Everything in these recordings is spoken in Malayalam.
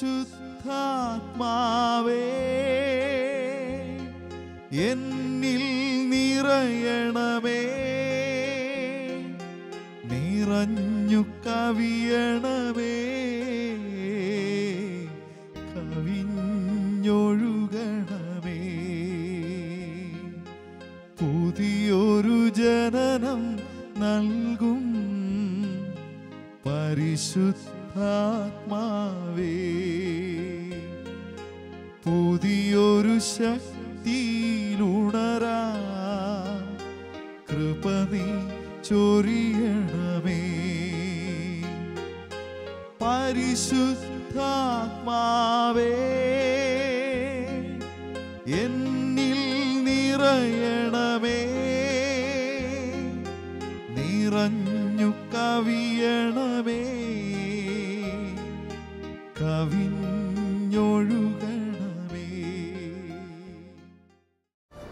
പരിശുദ്ധാത്മാവേ എന്നിൽ നിറയണമേ, നിറഞ്ഞു കവിയണമേ, കവിഞ്ഞൊഴുകണമേ. പുതിയൊരു ജനനം നൽകും പരിശുദ്ധാത്മാവേ, പുതിയൊരു ശക്തിയിലുണരാ കൃപ നീ ചൊരിയണമേ. പരിശുദ്ധാത്മാവേ എന്നിൽ നിറയണമേ, നിറഞ്ഞു കവിയണമേ, കവിഞ്ഞൊഴുകണമേ.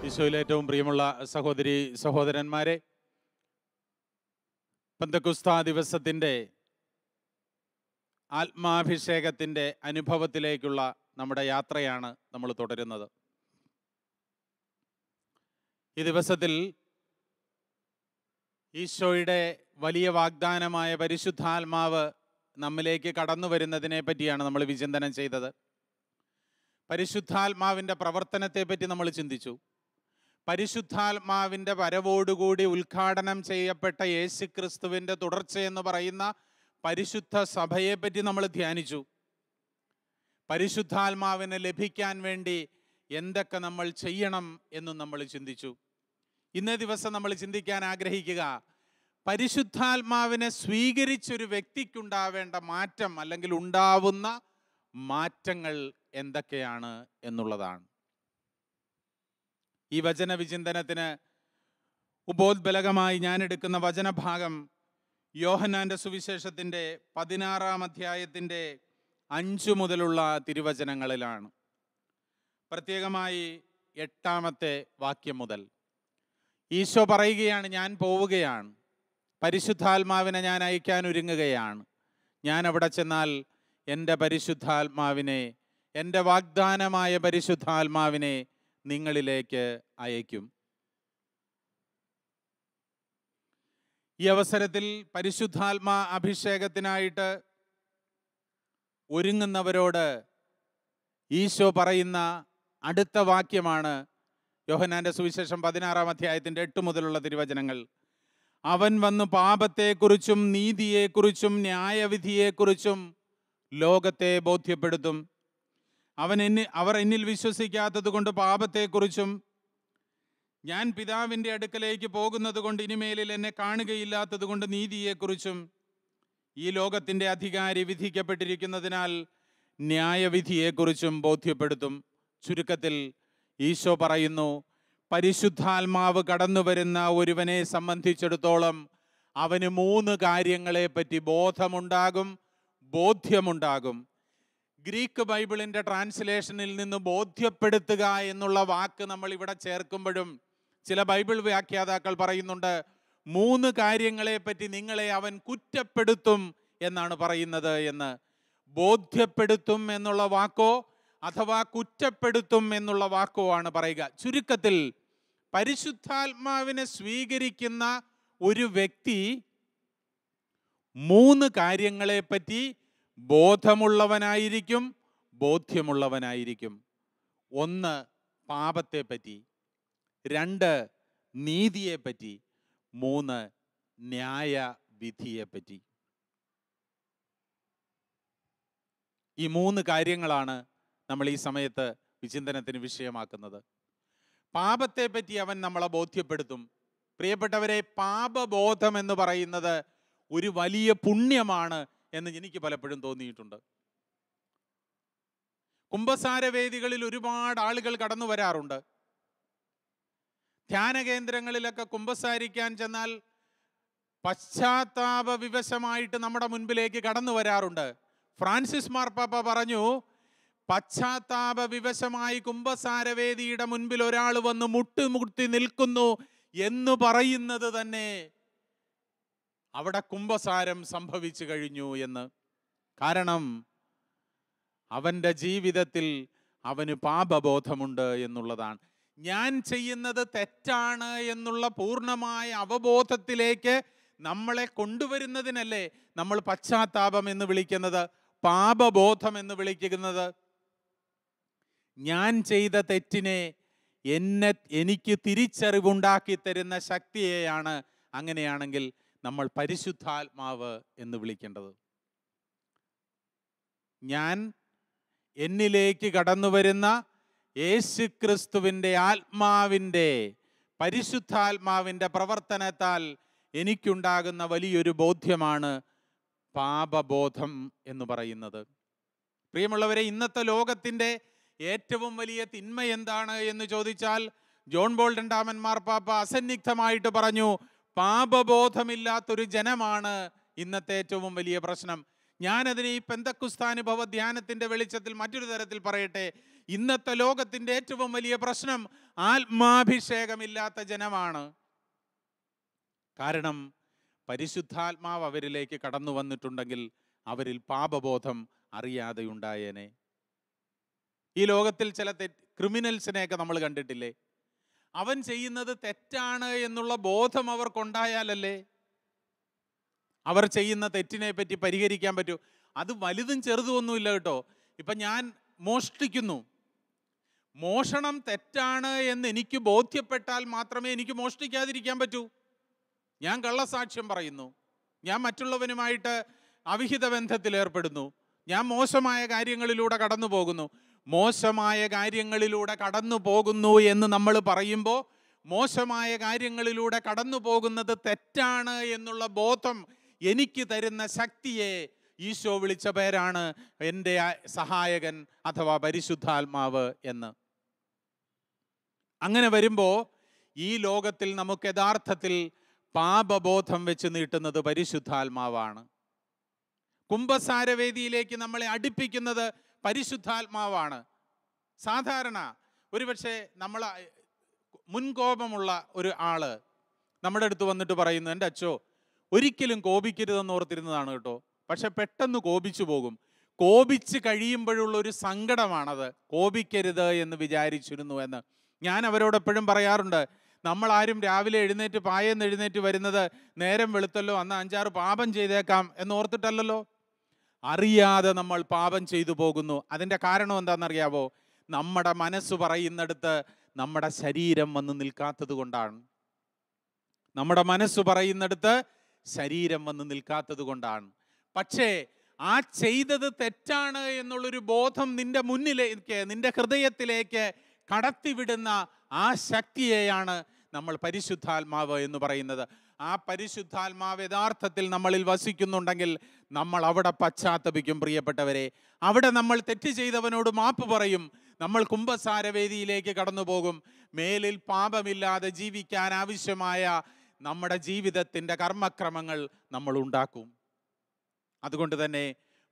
ഈശോയിൽ ഏറ്റവും പ്രിയമുള്ള സഹോദരി സഹോദരന്മാരെ, പെന്തക്കോസ്താ ദിവസത്തിൻ്റെ ആത്മാഭിഷേകത്തിൻ്റെ അനുഭവത്തിലേക്കുള്ള നമ്മുടെ യാത്രയാണ് നമ്മൾ തുടരുന്നത്. ഈ ദിവസത്തിൽ ഈശോയുടെ വലിയ വാഗ്ദാനമായ പരിശുദ്ധാത്മാവ് നമ്മിലേക്ക് കടന്നു വരുന്നതിനെ പറ്റിയാണ് നമ്മൾ വിചിന്തനം ചെയ്തത്. പരിശുദ്ധാത്മാവിൻ്റെ പ്രവർത്തനത്തെപ്പറ്റി നമ്മൾ ചിന്തിച്ചു. പരിശുദ്ധാത്മാവിൻ്റെ വരവോടുകൂടി ഉദ്ഘാടനം ചെയ്യപ്പെട്ട യേശുക്രിസ്തുവിൻ്റെ തുടർച്ചയെന്ന് പറയുന്ന പരിശുദ്ധ സഭയെപ്പറ്റി നമ്മൾ ധ്യാനിച്ചു. പരിശുദ്ധാത്മാവിനെ ലഭിക്കാൻ വേണ്ടി എന്തൊക്കെ നമ്മൾ ചെയ്യണം എന്നും നമ്മൾ ചിന്തിച്ചു. ഇന്നേ ദിവസം നമ്മൾ ചിന്തിക്കാൻ ആഗ്രഹിക്കുക പരിശുദ്ധാത്മാവിനെ സ്വീകരിച്ചൊരു വ്യക്തിക്കുണ്ടാവേണ്ട മാറ്റം അല്ലെങ്കിൽ ഉണ്ടാവുന്ന മാറ്റങ്ങൾ എന്തൊക്കെയാണ് എന്നുള്ളതാണ്. ഈ വചന വിചിന്തനത്തിന് ഉപോദ്ബലകമായി ഞാൻ എടുക്കുന്ന വചനഭാഗം യോഹന്നാൻ്റെ സുവിശേഷത്തിൻ്റെ 16-ാം അധ്യായത്തിൻ്റെ 5 മുതലുള്ള തിരുവചനങ്ങളിലാണ്. പ്രത്യേകമായി 8-ാമത്തെ വാക്യം മുതൽ ഈശോ പറയുകയാണ്, ഞാൻ പോവുകയാണ്, പരിശുദ്ധാത്മാവിനെ ഞാൻ അയക്കാൻ ഒരുങ്ങുകയാണ്. ഞാൻ അവിടെ ചെന്നാൽ എൻ്റെ പരിശുദ്ധാത്മാവിനെ, എൻ്റെ വാഗ്ദാനമായ പരിശുദ്ധാത്മാവിനെ നിങ്ങളിലേക്ക് അയക്കും. ഈ അവസരത്തിൽ പരിശുദ്ധാത്മാ അഭിഷേകത്തിനായിട്ട് ഒരുങ്ങുന്നവരോട് ഈശോ പറയുന്ന അടുത്ത വാക്യമാണ് യോഹന്നാൻ്റെ സുവിശേഷം 16-ാം അധ്യായത്തിൻ്റെ 8 മുതലുള്ള തിരുവചനങ്ങൾ. അവൻ വന്നു പാപത്തെക്കുറിച്ചും നീതിയെക്കുറിച്ചും ന്യായവിധിയെക്കുറിച്ചും ലോകത്തെ ബോധ്യപ്പെടുത്തും. അവർ എന്നിൽ വിശ്വസിക്കാത്തത് കൊണ്ട് പാപത്തെക്കുറിച്ചും, ഞാൻ പിതാവിൻ്റെ അടുക്കലേക്ക് പോകുന്നത് കൊണ്ട് ഇനിമേലിൽ എന്നെ കാണുകയില്ലാത്തത് കൊണ്ട് നീതിയെക്കുറിച്ചും, ഈ ലോകത്തിൻ്റെ അധികാരി വിധിക്കപ്പെട്ടിരിക്കുന്നതിനാൽ ന്യായവിധിയെക്കുറിച്ചും ബോധ്യപ്പെടുത്തും. ചുരുക്കത്തിൽ ഈശോ പറയുന്നു, പരിശുദ്ധാത്മാവ് കടന്നു വരുന്ന ഒരുവനെ സംബന്ധിച്ചിടത്തോളം അവന് 3 കാര്യങ്ങളെപ്പറ്റി ബോധമുണ്ടാകും, ബോധ്യമുണ്ടാകും. ഗ്രീക്ക് ബൈബിളിൻ്റെ ട്രാൻസ്ലേഷനിൽ നിന്ന് ബോധ്യപ്പെടുത്തുക എന്നുള്ള വാക്ക് നമ്മൾ ഇവിടെ ചേർക്കുമ്പോഴും ചില ബൈബിൾ വ്യാഖ്യാതാക്കൾ പറയുന്നുണ്ട് 3 കാര്യങ്ങളെപ്പറ്റി നിങ്ങളെ അവൻ കുറ്റപ്പെടുത്തും എന്നാണ് പറയുന്നത് എന്ന്. ബോധ്യപ്പെടുത്തും എന്നുള്ള വാക്കോ അഥവാ കുറ്റപ്പെടുത്തും എന്നുള്ള വാക്കോ ആണ് പറയുക. ചുരുക്കത്തിൽ പരിശുദ്ധാത്മാവിനെ സ്വീകരിക്കുന്ന ഒരു വ്യക്തി 3 കാര്യങ്ങളെപ്പറ്റി ബോധമുള്ളവനായിരിക്കും, ബോധ്യമുള്ളവനായിരിക്കും. 1 പാപത്തെപ്പറ്റി, 2 നീതിയെപ്പറ്റി, 3 ന്യായവിധിയെപ്പറ്റി. ഈ 3 കാര്യങ്ങളാണ് നമ്മൾ ഈ സമയത്ത് വിചിന്തനത്തിന് വിഷയമാക്കുന്നത്. പാപത്തെപ്പറ്റി അവൻ നമ്മളെ ബോധ്യപ്പെടുത്തും. പ്രിയപ്പെട്ടവരെ, പാപബോധം എന്ന് പറയുന്നത് ഒരു വലിയ പുണ്യമാണ് എന്ന് എനിക്ക് പലപ്പോഴും തോന്നിയിട്ടുണ്ട്. കുമ്പസാരവേദികളിൽ ഒരുപാട് ആളുകൾ കടന്നു വരാറുണ്ട്. ധ്യാന കേന്ദ്രങ്ങളിലൊക്കെ കുമ്പസാരിക്കാൻ ചെന്നാൽ പശ്ചാത്താപ വിവശമായിട്ട് നമ്മുടെ മുൻപിലേക്ക് കടന്നു വരാറുണ്ട്. ഫ്രാൻസിസ് മാർപ്പാപ്പ പറഞ്ഞു, പശ്ചാത്താപ വിവശമായി കുമ്പസാരവേദിയുടെ മുൻപിൽ ഒരാൾ വന്ന് മുട്ടുമുട്ടി നിൽക്കുന്നു എന്ന് പറയുന്നത് തന്നെ അവിടെ കുമ്പസാരം സംഭവിച്ചു കഴിഞ്ഞു എന്ന്. കാരണം അവൻ്റെ ജീവിതത്തിൽ അവന് പാപബോധമുണ്ട് എന്നുള്ളതാണ്. ഞാൻ ചെയ്യുന്നത് തെറ്റാണ് എന്നുള്ള പൂർണ്ണമായ അവബോധത്തിലേക്ക് നമ്മളെ കൊണ്ടുവരുന്നതിനല്ലേ നമ്മൾ പശ്ചാത്താപം എന്ന് വിളിക്കുന്നത്, പാപബോധം എന്ന് വിളിക്കുന്നത്. ഞാൻ ചെയ്ത തെറ്റിനെ എനിക്ക് തിരിച്ചറിവുണ്ടാക്കി തരുന്ന ശക്തിയെയാണ് അങ്ങനെയാണെങ്കിൽ നമ്മൾ പരിശുദ്ധാത്മാവ് എന്ന് വിളിക്കേണ്ടത്. ഞാൻ എന്നിലേക്ക് കടന്നു വരുന്ന യേശുക്രിസ്തുവിൻ്റെ ആത്മാവിൻ്റെ പരിശുദ്ധാത്മാവിൻ്റെ പ്രവർത്തനത്താൽ എനിക്കുണ്ടാകുന്ന വലിയൊരു ബോധ്യമാണ് പാപബോധം എന്ന് പറയുന്നത്. പ്രിയമുള്ളവരെ, ഇന്നത്തെ ലോകത്തിൻ്റെ ഏറ്റവും വലിയ തിന്മ എന്താണ് എന്ന് ചോദിച്ചാൽ ജോൺ ബോൾ രണ്ടാമൻ മാർപ്പാപ്പ അസന്നിഗ്ധമായിട്ട് പറഞ്ഞു, പാപബോധമില്ലാത്തൊരു ജനമാണ് ഇന്നത്തെ ഏറ്റവും വലിയ പ്രശ്നം. ഞാനതിനെ ഈ പെന്തക്കുസ്താനുഭവ ധ്യാനത്തിൻ്റെ വെളിച്ചത്തിൽ മറ്റൊരു തരത്തിൽ പറയട്ടെ. ഇന്നത്തെ ലോകത്തിൻ്റെ ഏറ്റവും വലിയ പ്രശ്നം ആത്മാഭിഷേകമില്ലാത്ത ജനമാണ്. കാരണം പരിശുദ്ധാത്മാവ് അവരിലേക്ക് കടന്നു വന്നിട്ടുണ്ടെങ്കിൽ അവരിൽ പാപബോധം അറിയാതെ ഉണ്ടായേനെ. ഈ ലോകത്തിൽ ചില ക്രിമിനൽസിനെയൊക്കെ നമ്മൾ കണ്ടിട്ടില്ലേ? അവൻ ചെയ്യുന്നത് തെറ്റാണ് എന്നുള്ള ബോധം അവർക്കുണ്ടായാലല്ലേ അവർ ചെയ്യുന്ന തെറ്റിനെ പറ്റി പരിഹരിക്കാൻ പറ്റൂ. അത് വലുതും ചെറുതുമൊന്നുമില്ല കേട്ടോ. ഇപ്പം ഞാൻ മോഷ്ടിക്കുന്നു, മോഷണം തെറ്റാണ് എന്ന് എനിക്ക് ബോധ്യപ്പെട്ടാൽ മാത്രമേ എനിക്ക് മോഷ്ടിക്കാതിരിക്കാൻ പറ്റൂ. ഞാൻ കള്ളസാക്ഷ്യം പറയുന്നു, ഞാൻ മറ്റുള്ളവനുമായിട്ട് അവിഹിത ബന്ധത്തിൽ ഏർപ്പെടുന്നു, ഞാൻ മോശമായ കാര്യങ്ങളിലൂടെ കടന്നു പോകുന്നു. മോശമായ കാര്യങ്ങളിലൂടെ കടന്നു പോകുന്നു എന്ന് നമ്മൾ പറയുമ്പോൾ മോശമായ കാര്യങ്ങളിലൂടെ കടന്നു പോകുന്നത് തെറ്റാണ് എന്നുള്ള ബോധം എനിക്ക് തരുന്ന ശക്തിയെ ഈശോ വിളിച്ച പേരാണ് എൻ്റെ സഹായകൻ അഥവാ പരിശുദ്ധാത്മാവ് എന്ന്. അങ്ങനെ വരുമ്പോൾ ഈ ലോകത്തിൽ നമുക്ക് യഥാർത്ഥത്തിൽ പാപബോധം വെച്ച് നീട്ടുന്നത് പരിശുദ്ധാത്മാവാണ്. കുംഭസാരവേദിയിലേക്ക് നമ്മളെ അടുപ്പിക്കുന്നത് പരിശുദ്ധാത്മാവാണ്. സാധാരണ ഒരുപക്ഷെ നമ്മൾ മുൻകോപമുള്ള ഒരു ആള് നമ്മുടെ അടുത്ത് വന്നിട്ട് പറയുന്നു, എൻ്റെ അച്ചോ ഒരിക്കലും കോപിക്കരുതെന്ന് ഓർത്തിരുന്നതാണ് കേട്ടോ, പക്ഷെ പെട്ടെന്ന് കോപിച്ചു പോകും. കോപിച്ച് കഴിയുമ്പോഴുള്ള ഒരു സങ്കടമാണത്, കോപിക്കരുത് എന്ന് വിചാരിച്ചിരുന്നു എന്ന്. ഞാൻ അവരോടെപ്പോഴും പറയാറുണ്ട്, നമ്മളാരും രാവിലെ എഴുന്നേറ്റ് വരുന്നത് നേരം വെളുത്തല്ലോ അന്ന് 5-6 പാപം ചെയ്തേക്കാം എന്നോർത്തിട്ടല്ലല്ലോ. അറിയാതെ നമ്മൾ പാപം ചെയ്തു പോകുന്നു. അതിൻ്റെ കാരണം എന്താണെന്നറിയാവോ? നമ്മുടെ മനസ്സ് പറയുന്നിടത്ത് നമ്മുടെ ശരീരം വന്ന് നിൽക്കാത്തത് കൊണ്ടാണ്. നമ്മുടെ മനസ്സ് പറയുന്നിടത്ത് ശരീരം വന്ന് നിൽക്കാത്തത് കൊണ്ടാണ്. പക്ഷേ ആ ചെയ്തത് തെറ്റാണ് എന്നുള്ളൊരു ബോധം നിന്റെ മുന്നിലേക്ക്, നിന്റെ ഹൃദയത്തിലേക്ക് കടത്തിവിടുന്ന ആ ശക്തിയെയാണ് നമ്മൾ പരിശുദ്ധാത്മാവ് എന്ന് പറയുന്നത്. ആ പരിശുദ്ധാത്മാവ് യഥാർത്ഥത്തിൽ നമ്മളിൽ വസിക്കുന്നുണ്ടെങ്കിൽ നമ്മൾ അവിടെ പശ്ചാത്തപിക്കും. പ്രിയപ്പെട്ടവരെ, അവിടെ നമ്മൾ തെറ്റ് ചെയ്തവനോട് മാപ്പ് പറയും. നമ്മൾ കുംഭസാരവേദിയിലേക്ക് കടന്നു പോകും. മേലിൽ പാപമില്ലാതെ ജീവിക്കാൻ ആവശ്യമായ നമ്മുടെ ജീവിതത്തിൻ്റെ കർമ്മക്രമങ്ങൾ നമ്മൾ ഉണ്ടാക്കും. അതുകൊണ്ട് തന്നെ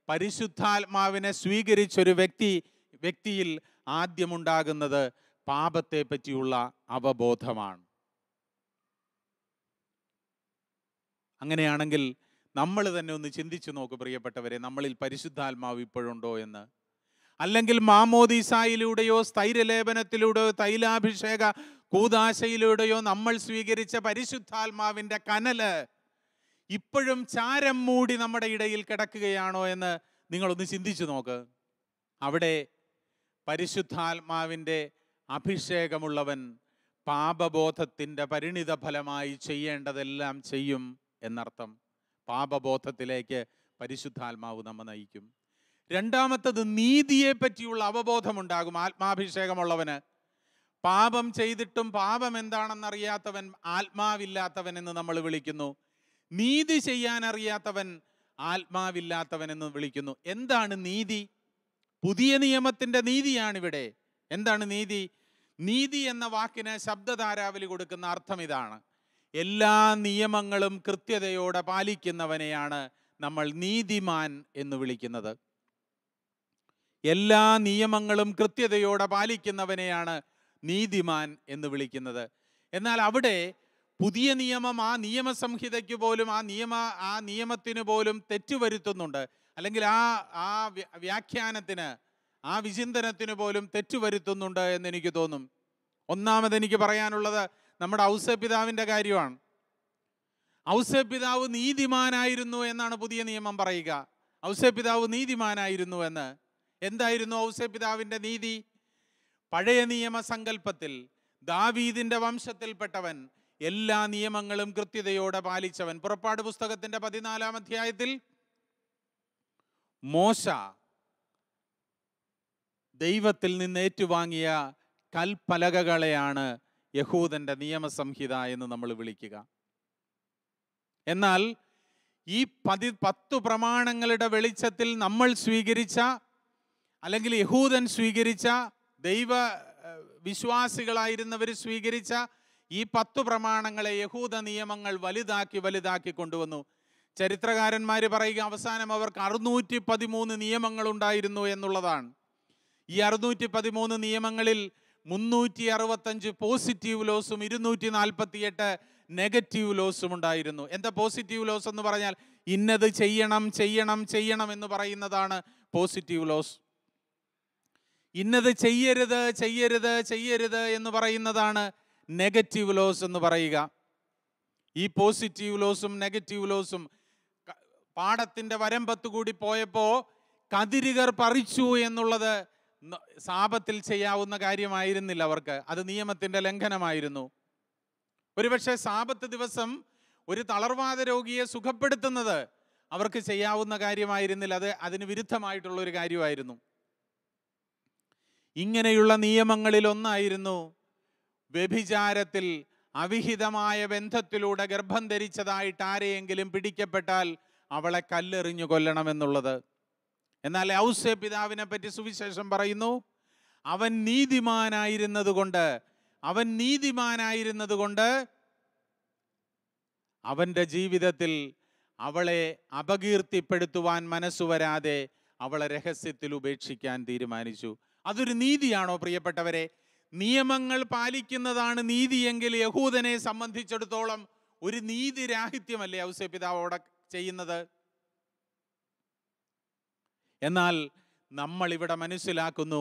പരിശുദ്ധാത്മാവിനെ സ്വീകരിച്ചൊരു വ്യക്തിയിൽ ആദ്യമുണ്ടാകുന്നത് പാപത്തെ പറ്റിയുള്ള അവബോധമാണ്. അങ്ങനെയാണെങ്കിൽ നമ്മൾ തന്നെ ഒന്ന് ചിന്തിച്ചു നോക്ക് പ്രിയപ്പെട്ടവരെ, നമ്മളിൽ പരിശുദ്ധാത്മാവ് ഇപ്പോഴുണ്ടോ എന്ന്. അല്ലെങ്കിൽ മാമോദീസായിലൂടെയോ സ്ഥൈര്യലേപനത്തിലൂടെയോ തൈലാഭിഷേക കൂദാശയിലൂടെയോ നമ്മൾ സ്വീകരിച്ച പരിശുദ്ധാത്മാവിൻ്റെ കനല് ഇപ്പോഴും ചാരം മൂടി നമ്മുടെ ഇടയിൽ കിടക്കുകയാണോ എന്ന് നിങ്ങളൊന്ന് ചിന്തിച്ചു നോക്ക്. അവിടെ പരിശുദ്ധാത്മാവിൻ്റെ അഭിഷേകമുള്ളവൻ പാപബോധത്തിൻ്റെ പരിണിത ഫലമായി ചെയ്യേണ്ടതെല്ലാം ചെയ്യും എന്നർത്ഥം. പാപബോധത്തിലേക്ക് പരിശുദ്ധാത്മാവ് നമ്മെ നയിക്കും. രണ്ടാമത്തത്, നീതിയെ പറ്റിയുള്ള അവബോധമുണ്ടാകും ആത്മാഭിഷേകമുള്ളവന്. പാപം ചെയ്തിട്ടും പാപം എന്താണെന്നറിയാത്തവൻ ആത്മാവില്ലാത്തവൻ എന്ന് നമ്മൾ വിളിക്കുന്നു. നീതി ചെയ്യാൻ അറിയാത്തവൻ ആത്മാവില്ലാത്തവൻ എന്ന് വിളിക്കുന്നു. എന്താണ് നീതി? പുതിയ നിയമത്തിൻ്റെ നീതിയാണിവിടെ. എന്താണ് നീതി? നീതി എന്ന വാക്കിന് ശബ്ദധാരാവലി കൊടുക്കുന്ന അർത്ഥം ഇതാണ്: എല്ലാ നിയമങ്ങളും കൃത്യതയോടെ പാലിക്കുന്നവനെയാണ് നമ്മൾ നീതിമാൻ എന്ന് വിളിക്കുന്നത്. എല്ലാ നിയമങ്ങളും കൃത്യതയോടെ പാലിക്കുന്നവനെയാണ് നീതിമാൻ എന്ന് വിളിക്കുന്നത്. എന്നാൽ അവിടെ പുതിയ നിയമം ആ നിയമസംഹിതയ്ക്ക് പോലും ആ നിയമത്തിന് പോലും തെറ്റുവരുത്തുന്നുണ്ട്. അല്ലെങ്കിൽ ആ വ്യാഖ്യാനത്തിന് ആ വിചിന്തനത്തിന് പോലും തെറ്റുവരുത്തുന്നുണ്ട് എന്ന് എനിക്ക് തോന്നും. ഒന്നാമത് എനിക്ക് പറയാനുള്ളത് നമ്മുടെ ഔസേപ്പിതാവിൻ്റെ കാര്യമാണ്. ഔസേപ്പിതാവ് നീതിമാനായിരുന്നു എന്നാണ് പുതിയ നിയമം പറയുക. ഔസേപ്പിതാവ് നീതിമാനായിരുന്നു എന്ന്. എന്തായിരുന്നു ഔസേപ്പിതാവിൻ്റെ നീതി? പഴയ നിയമ സങ്കല്പത്തിൽ ദാവീദിന്റെ വംശത്തിൽപ്പെട്ടവൻ, എല്ലാ നിയമങ്ങളും കൃത്യതയോടെ പാലിച്ചവൻ. പുറപ്പാട് പുസ്തകത്തിന്റെ 14-ാം അധ്യായത്തിൽ മോശ ദൈവത്തിൽ നിന്ന് ഏറ്റുവാങ്ങിയ കൽപ്പലകകളെയാണ് യഹൂദന്റെ നിയമസംഹിത എന്ന് നമ്മൾ വിളിക്കുക. എന്നാൽ ഈ 10 പ്രമാണങ്ങളുടെ വെളിച്ചത്തിൽ നമ്മൾ സ്വീകരിച്ച, അല്ലെങ്കിൽ യഹൂദൻ സ്വീകരിച്ച, ദൈവ വിശ്വാസികളായിരുന്നവർ സ്വീകരിച്ച ഈ 10 പ്രമാണങ്ങളെ യഹൂദ നിയമങ്ങൾ വലുതാക്കി കൊണ്ടുവന്നു. ചരിത്രകാരന്മാർ പറയുക അവസാനം അവർക്ക് 613 നിയമങ്ങൾ ഉണ്ടായിരുന്നു എന്നുള്ളതാണ്. ഈ 613 നിയമങ്ങളിൽ 365 പോസിറ്റീവ് ലോസും 248 നെഗറ്റീവ് ലോസും ഉണ്ടായിരുന്നു. എന്താ പോസിറ്റീവ് ലോസ് എന്ന് പറഞ്ഞാൽ? ഇന്നത് ചെയ്യണം ചെയ്യണം ചെയ്യണം എന്ന് പറയുന്നതാണ് പോസിറ്റീവ് ലോസ്. ഇന്നത് ചെയ്യരുത് ചെയ്യരുത് ചെയ്യരുത് എന്ന് പറയുന്നതാണ് നെഗറ്റീവ് ലോസ് എന്ന് പറയുക. ഈ പോസിറ്റീവ് ലോസും നെഗറ്റീവ് ലോസും പാടത്തിന്റെ വരമ്പത്ത് കൂടി പോയപ്പോൾ കതിരുകർ പറിച്ചു എന്നുള്ളത് സാപത്തിൽ ചെയ്യാവുന്ന കാര്യമായിരുന്നില്ല അവർക്ക്. അത് നിയമത്തിന്റെ ലംഘനമായിരുന്നു. ഒരുപക്ഷെ സാപത്ത് ദിവസം ഒരു തളർവാദ രോഗിയെ സുഖപ്പെടുത്തുന്നത് അവർക്ക് ചെയ്യാവുന്ന കാര്യമായിരുന്നില്ല. അത് അതിന് വിരുദ്ധമായിട്ടുള്ള ഒരു കാര്യമായിരുന്നു. ഇങ്ങനെയുള്ള നിയമങ്ങളിൽ ഒന്നായിരുന്നു വ്യഭിചാരത്തിൽ അവിഹിതമായ ബന്ധത്തിലൂടെ ഗർഭം ധരിച്ചതായിട്ട് ആരെയെങ്കിലും പിടിക്കപ്പെട്ടാൽ അവളെ കല്ലെറിഞ്ഞു കൊല്ലണമെന്നുള്ളത്. എന്നാൽ ഔസേപ്പിതാവിനെ പറ്റി സുവിശേഷം പറയുന്നു, അവൻ നീതിമാനായിരുന്നത് കൊണ്ട് അവൻ്റെ ജീവിതത്തിൽ അവളെ അപകീർത്തിപ്പെടുത്തുവാൻ മനസ്സുവരാതെ അവളെ രഹസ്യത്തിൽ ഉപേക്ഷിക്കാൻ തീരുമാനിച്ചു. അതൊരു നീതിയാണോ പ്രിയപ്പെട്ടവരെ? നിയമങ്ങൾ പാലിക്കുന്നതാണ് നീതിയെങ്കിൽ യഹൂദനെ സംബന്ധിച്ചിടത്തോളം ഒരു നീതിരാഹിത്യമല്ലേ ഔസേപ്പിതാവോടെ ചെയ്യുന്നത്? എന്നാൽ നമ്മൾ ഇവിടെ മനസ്സിലാക്കുന്നു,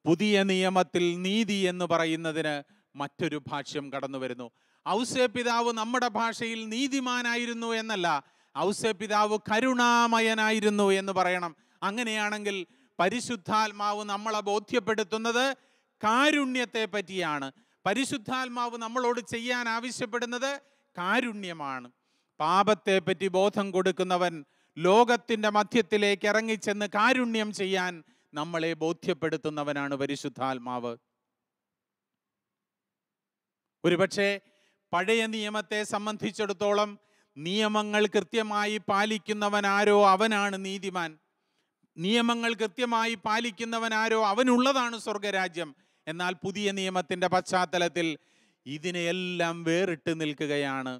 പുതിയ നിയമത്തിൽ നീതി എന്ന് പറയുന്നതിന് മറ്റൊരു ഭാഷ്യം കടന്നു വരുന്നു. ഔസേപ്പിതാവ് നമ്മുടെ ഭാഷയിൽ നീതിമാനായിരുന്നു എന്നല്ല, ഔസേപ്പിതാവ് കരുണാമയനായിരുന്നു എന്ന് പറയണം. അങ്ങനെയാണെങ്കിൽ പരിശുദ്ധാത്മാവ് നമ്മളെ ബോധ്യപ്പെടുത്തുന്നത് കാരുണ്യത്തെ പറ്റിയാണ്. പരിശുദ്ധാത്മാവ് നമ്മളോട് ചെയ്യാൻ ആവശ്യപ്പെടുന്നത് കാരുണ്യമാണ്. പാപത്തെ പറ്റി ബോധം കൊടുക്കുന്നവൻ ലോകത്തിൻ്റെ മധ്യത്തിലേക്ക് ഇറങ്ങിച്ചെന്ന് കാരുണ്യം ചെയ്യാൻ നമ്മളെ ബോധ്യപ്പെടുത്തുന്നവനാണ് പരിശുദ്ധാത്മാവ്. ഒരുപക്ഷെ പഴയ നിയമത്തെ സംബന്ധിച്ചിടത്തോളം നിയമങ്ങൾ കൃത്യമായി പാലിക്കുന്നവനാരോ അവനാണ് നീതിമാൻ. നിയമങ്ങൾ കൃത്യമായി പാലിക്കുന്നവനാരോ അവനുള്ളതാണ് സ്വർഗരാജ്യം. എന്നാൽ പുതിയ നിയമത്തിൻ്റെ പശ്ചാത്തലത്തിൽ ഇതിനെയെല്ലാം വേറിട്ട് നിൽക്കുകയാണ്.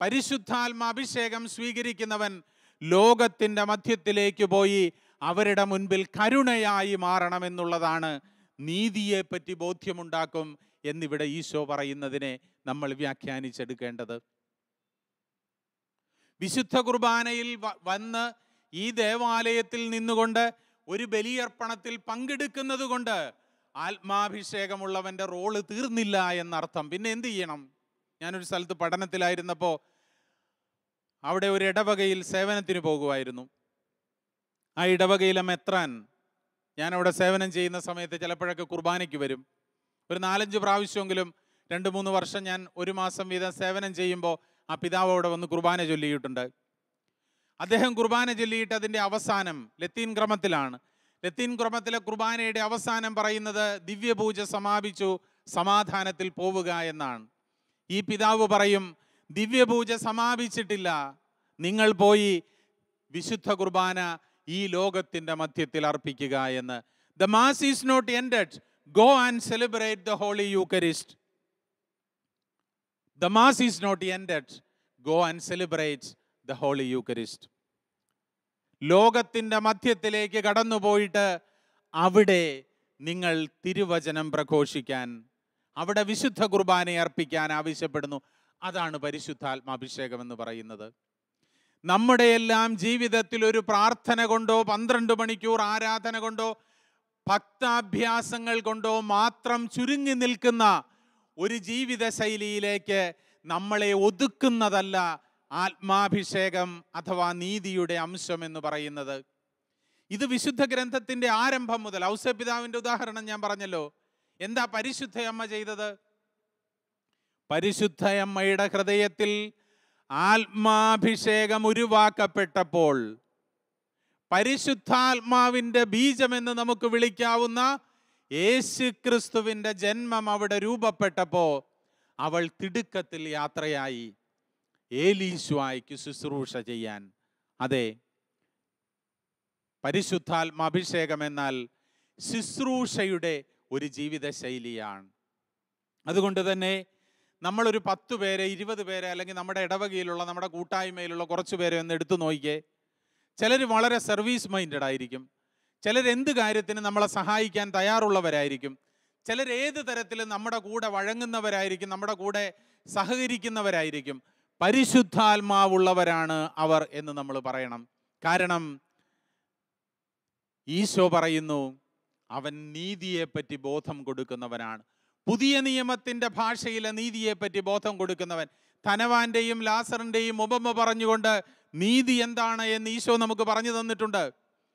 പരിശുദ്ധാത്മാഭിഷേകം സ്വീകരിക്കുന്നവൻ ലോകത്തിൻ്റെ മധ്യത്തിലേക്ക് പോയി അവരുടെ മുൻപിൽ കരുണയായി മാറണമെന്നുള്ളതാണ്. നീതിയെപ്പറ്റി ബോധ്യമുണ്ടാക്കും എന്നിവിടെ ഈശോ പറയുന്നതിനെ നമ്മൾ വ്യാഖ്യാനിച്ചെടുക്കേണ്ടത്. വിശുദ്ധ കുർബാനയിൽ വന്ന് ഈ ദേവാലയത്തിൽ നിന്നുകൊണ്ട് ഒരു ബലിയർപ്പണത്തിൽ പങ്കെടുക്കുന്നത് കൊണ്ട് ആത്മാഭിഷേകമുള്ളവൻ്റെ റോള് തീർന്നില്ല എന്നർത്ഥം. പിന്നെ എന്ത് ചെയ്യണം? ഞാനൊരു സ്ഥലത്ത് പഠനത്തിലായിരുന്നപ്പോൾ അവിടെ ഒരു ഇടവകയിൽ സേവനത്തിന് പോകുമായിരുന്നു. ആ ഇടവകയിലെ മെത്രാൻ, ഞാനവിടെ സേവനം ചെയ്യുന്ന സമയത്ത് ചിലപ്പോഴൊക്കെ കുർബാനയ്ക്ക് വരും. ഒരു 4-5 പ്രാവശ്യമെങ്കിലും 2-3 വർഷം ഞാൻ 1 മാസം വീതം സേവനം ചെയ്യുമ്പോൾ ആ പിതാവ് അവിടെ വന്ന് കുർബാന ചൊല്ലിയിട്ടുണ്ട്. അദ്ദേഹം കുർബാന ചൊല്ലിയിട്ട് അതിൻ്റെ അവസാനം ലത്തീൻ ക്രമത്തിലാണ്. ലത്തീൻ ക്രമത്തിലെ കുർബാനയുടെ അവസാനം പറയുന്നത് ദിവ്യപൂജ സമാപിച്ചു, സമാധാനത്തിൽ പോവുക എന്നാണ്. ഈ പിതാവ് പറയും, ദിവ്യപൂജ സമാപിച്ചിട്ടില്ല, നിങ്ങൾ പോയി വിശുദ്ധ കുർബാന ഈ ലോകത്തിൻ്റെ മധ്യത്തിൽ അർപ്പിക്കുക എന്ന്. The mass is not ended. Go and celebrate the Holy Eucharist. The mass is not ended. Go and celebrate the Holy Eucharist. ലോകത്തിൻ്റെ മധ്യത്തിലേക്ക് കടന്നുപോയിട്ട് അവിടെ നിങ്ങൾ തിരുവചനം പ്രഘോഷിക്കാൻ, അവിടെ വിശുദ്ധ കുർബാന അർപ്പിക്കാൻ ആവശ്യപ്പെടുന്നു. അതാണ് പരിശുദ്ധാത്മാഭിഷേകം എന്ന് പറയുന്നത്. നമ്മുടെ എല്ലാം ജീവിതത്തിൽ ഒരു പ്രാർത്ഥന കൊണ്ടോ 12 മണിക്കൂർ ആരാധന കൊണ്ടോ ഭക്താഭ്യാസങ്ങൾ കൊണ്ടോ മാത്രം ചുരുങ്ങി നിൽക്കുന്ന ഒരു ജീവിത ശൈലിയിലേക്ക് നമ്മളെ ഒതുക്കുന്നതല്ല ആത്മാഭിഷേകം അഥവാ നീതിയുടെ അംശം എന്ന് പറയുന്നത്. ഇത് വിശുദ്ധ ഗ്രന്ഥത്തിന്റെ ആരംഭം മുതൽ, ഔസേപ്പിതാവിന്റെ ഉദാഹരണം ഞാൻ പറഞ്ഞല്ലോ. എന്താ പരിശുദ്ധയമ്മ ചെയ്തത്? പരിശുദ്ധയമ്മയുടെ ഹൃദയത്തിൽ ആത്മാഭിഷേകം ഉരുവാക്കപ്പെട്ടപ്പോൾ, പരിശുദ്ധാത്മാവിന്റെ ബീജമെന്ന് നമുക്ക് വിളിക്കാവുന്ന യേശുക്രിസ്തുവിന്റെ ജന്മം അവിടെ രൂപപ്പെട്ടപ്പോ അവൾ തിടുക്കത്തിൽ യാത്രയായി ഏലീശുവായ്ക്ക് ശുശ്രൂഷ ചെയ്യാൻ. അതെ, പരിശുദ്ധാത്മാഭിഷേകം എന്നാൽ ശുശ്രൂഷയുടെ ഒരു ജീവിത ശൈലിയാണ്. അതുകൊണ്ട് തന്നെ നമ്മളൊരു 10 പേരെ 20 പേരെ അല്ലെങ്കിൽ നമ്മുടെ ഇടവകയിലുള്ള നമ്മുടെ കൂട്ടായ്മയിലുള്ള കുറച്ച് പേരെ ഒന്ന് എടുത്തു നോക്കിയേ. ചിലർ വളരെ സർവീസ് മൈൻഡഡ് ആയിരിക്കും, ചിലർ എന്ത് കാര്യത്തിന് നമ്മളെ സഹായിക്കാൻ തയ്യാറുള്ളവരായിരിക്കും, ചിലർ ഏത് തരത്തിലും നമ്മുടെ കൂടെ വഴങ്ങുന്നവരായിരിക്കും, നമ്മുടെ കൂടെ സഹകരിക്കുന്നവരായിരിക്കും. പരിശുദ്ധാത്മാവുള്ളവരാണ് അവർ എന്ന് നമ്മൾ പറയണം. കാരണം ഈശോ പറയുന്നു, അവൻ നീതിയെപ്പറ്റി ബോധം കൊടുക്കുന്നവനാണ്. പുതിയ നിയമത്തിന്റെ ഭാഷയിലെ നീതിയെപ്പറ്റി ബോധം കൊടുക്കുന്നവൻ. ധനവാന്റെയും ലാസറിന്റെയും ഉപമ പറഞ്ഞുകൊണ്ട് നീതി എന്താണ് എന്ന് ഈശോ നമുക്ക് പറഞ്ഞു തന്നിട്ടുണ്ട്.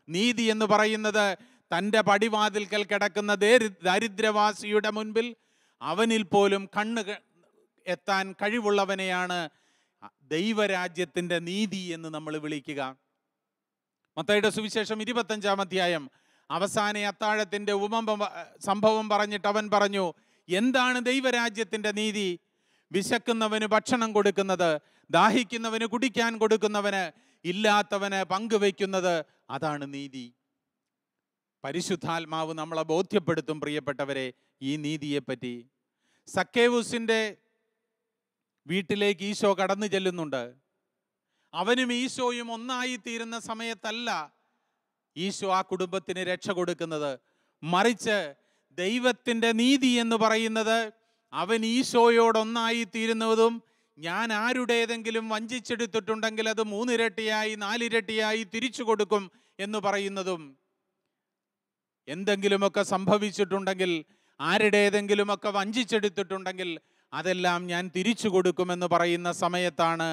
നീതി എന്ന് പറയുന്നത് തൻ്റെ പടിവാതിൽക്കൽ കിടക്കുന്ന ദരിദ്രവാസിയുടെ മുൻപിൽ അവനിൽ പോലും കണ്ണ് എത്താൻ കഴിവുള്ളവനെയാണ് ദൈവരാജ്യത്തിൻ്റെ നീതി എന്ന് നമ്മൾ വിളിക്കുക. മത്തായിയുടെ സുവിശേഷം 25-ാം അധ്യായം അവസാന അത്താഴത്തിൻ്റെ സംഭവം പറഞ്ഞിട്ട് അവൻ പറഞ്ഞു, എന്താണ് ദൈവരാജ്യത്തിൻ്റെ നീതി? വിശക്കുന്നവന് ഭക്ഷണം കൊടുക്കുന്നത്, ദാഹിക്കുന്നവന് കുടിക്കാൻ കൊടുക്കുന്നവന്, ഇല്ലാത്തവന് പങ്കുവയ്ക്കുന്നത്, അതാണ് നീതി. പരിശുദ്ധാത്മാവ് നമ്മളെ ബോധ്യപ്പെടുത്തും പ്രിയപ്പെട്ടവരെ ഈ നീതിയെപ്പറ്റി. സക്കേവൂസിൻ്റെ വീട്ടിലേക്ക് ഈശോ കടന്നു ചെല്ലുന്നുണ്ട്. അവനും ഈശോയും ഒന്നായി തീരുന്ന സമയത്തല്ല ഈശോ ആ കുടുംബത്തിന് രക്ഷ കൊടുക്കുന്നത്, മറിച്ച് ദൈവത്തിൻ്റെ നീതി എന്ന് പറയുന്നത് അവൻ ഈശോയോടൊന്നായി തീരുന്നതും ഞാൻ ആരുടേതെങ്കിലും വഞ്ചിച്ചെടുത്തിട്ടുണ്ടെങ്കിൽ അത് 3 ഇരട്ടിയായി 4 ഇരട്ടിയായി തിരിച്ചു കൊടുക്കും എന്ന് പറയുന്നതും, എന്തെങ്കിലുമൊക്കെ സംഭവിച്ചിട്ടുണ്ടെങ്കിൽ ആരുടേതെങ്കിലുമൊക്കെ വഞ്ചിച്ചെടുത്തിട്ടുണ്ടെങ്കിൽ അതെല്ലാം ഞാൻ തിരിച്ചു കൊടുക്കുമെന്ന് പറയുന്ന സമയത്താണ്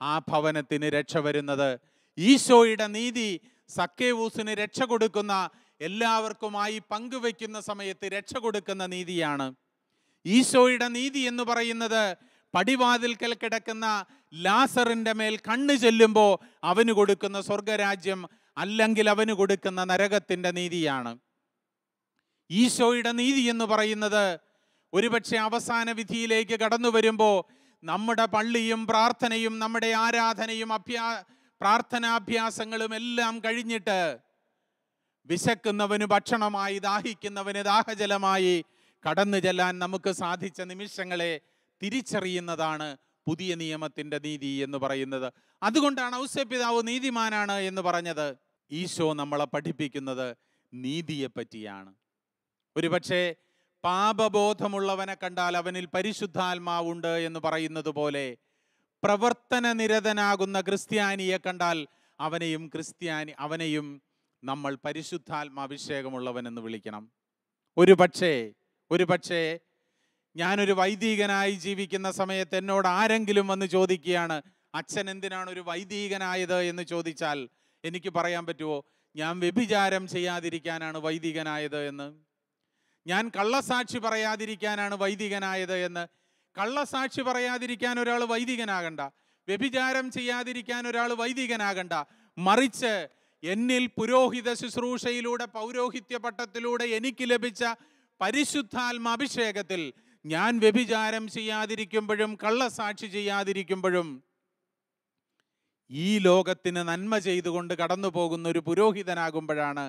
ആ ഭവനത്തിന് രക്ഷ വരുന്നത്. ഈശോയുടെ നീതി സക്കേവൂസിന് രക്ഷ കൊടുക്കുന്ന, എല്ലാവർക്കുമായി പങ്കുവെക്കുന്ന സമയത്ത് രക്ഷ കൊടുക്കുന്ന നീതിയാണ്. ഈശോയുടെ നീതി എന്ന് പറയുന്നത് പടിവാതിൽക്കൽ കിടക്കുന്ന ലാസറിന്റെ മേൽ കണ്ണ് ചെല്ലുമ്പോൾ അവന് കൊടുക്കുന്ന സ്വർഗരാജ്യം, അല്ലെങ്കിൽ അവന് കൊടുക്കുന്ന നരകത്തിന്റെ നീതിയാണ്. ഈശോയുടെ നീതി എന്ന് പറയുന്നത് ഒരുപക്ഷെ അവസാന വിധിയിലേക്ക് കടന്നു വരുമ്പോൾ നമ്മുടെ പള്ളിയും പ്രാർത്ഥനയും നമ്മുടെ ആരാധനയും പ്രാർത്ഥനാഭ്യാസങ്ങളും എല്ലാം കഴിഞ്ഞിട്ട് വിശക്കുന്നവന് ഭക്ഷണമായി, ദാഹിക്കുന്നവന് ദാഹജലമായി കടന്നു ചെല്ലാൻ നമുക്ക് സാധിച്ച നിമിഷങ്ങളെ തിരിച്ചറിയുന്നതാണ് പുതിയ നിയമത്തിന്റെ നീതി എന്ന് പറയുന്നത്. അതുകൊണ്ടാണ് ഔസേപ്പിതാവ് നീതിമാനാണ് എന്ന് പറഞ്ഞത്. ഈശോ നമ്മളെ പഠിപ്പിക്കുന്നത് നീതിയെ പറ്റിയാണ്. ഒരുപക്ഷെ പാപബോധമുള്ളവനെ കണ്ടാൽ അവനിൽ പരിശുദ്ധാത്മാവുണ്ട് എന്ന് പറയുന്നത് പോലെ പ്രവർത്തന നിരതനാകുന്ന ക്രിസ്ത്യാനിയെ കണ്ടാൽ അവനെയും നമ്മൾ പരിശുദ്ധാത്മാഭിഷേകമുള്ളവൻ എന്ന് വിളിക്കണം. ഒരു പക്ഷേ ഞാനൊരു വൈദികനായി ജീവിക്കുന്ന സമയത്ത് എന്നോട് ആരെങ്കിലും വന്ന് ചോദിക്കുകയാണ്, അച്ഛൻ എന്തിനാണ് ഒരു വൈദികനായത് എന്ന് ചോദിച്ചാൽ എനിക്ക് പറയാൻ പറ്റുമോ ഞാൻ വ്യഭിചാരം ചെയ്യാതിരിക്കാനാണ് വൈദികനായത് എന്ന്? ഞാൻ കള്ളസാക്ഷി പറയാതിരിക്കാനാണ് വൈദികനായത് എന്ന്? കള്ളസാക്ഷി പറയാതിരിക്കാൻ ഒരാൾ വൈദികനാകണ്ട, വ്യഭിചാരം ചെയ്യാതിരിക്കാൻ ഒരാൾ വൈദികനാകണ്ട. മറിച്ച് എന്നിൽ പുരോഹിത ശുശ്രൂഷയിലൂടെ, പൗരോഹിത്യ പട്ടത്തിലൂടെ എനിക്ക് ലഭിച്ച പരിശുദ്ധാത്മാഭിഷേകത്തിൽ ഞാൻ വ്യഭിചാരം ചെയ്യാതിരിക്കുമ്പോഴും കള്ളസാക്ഷി ചെയ്യാതിരിക്കുമ്പോഴും ഈ ലോകത്തിന് നന്മ ചെയ്തുകൊണ്ട് കടന്നു പോകുന്ന ഒരു പുരോഹിതനാകുമ്പോഴാണ്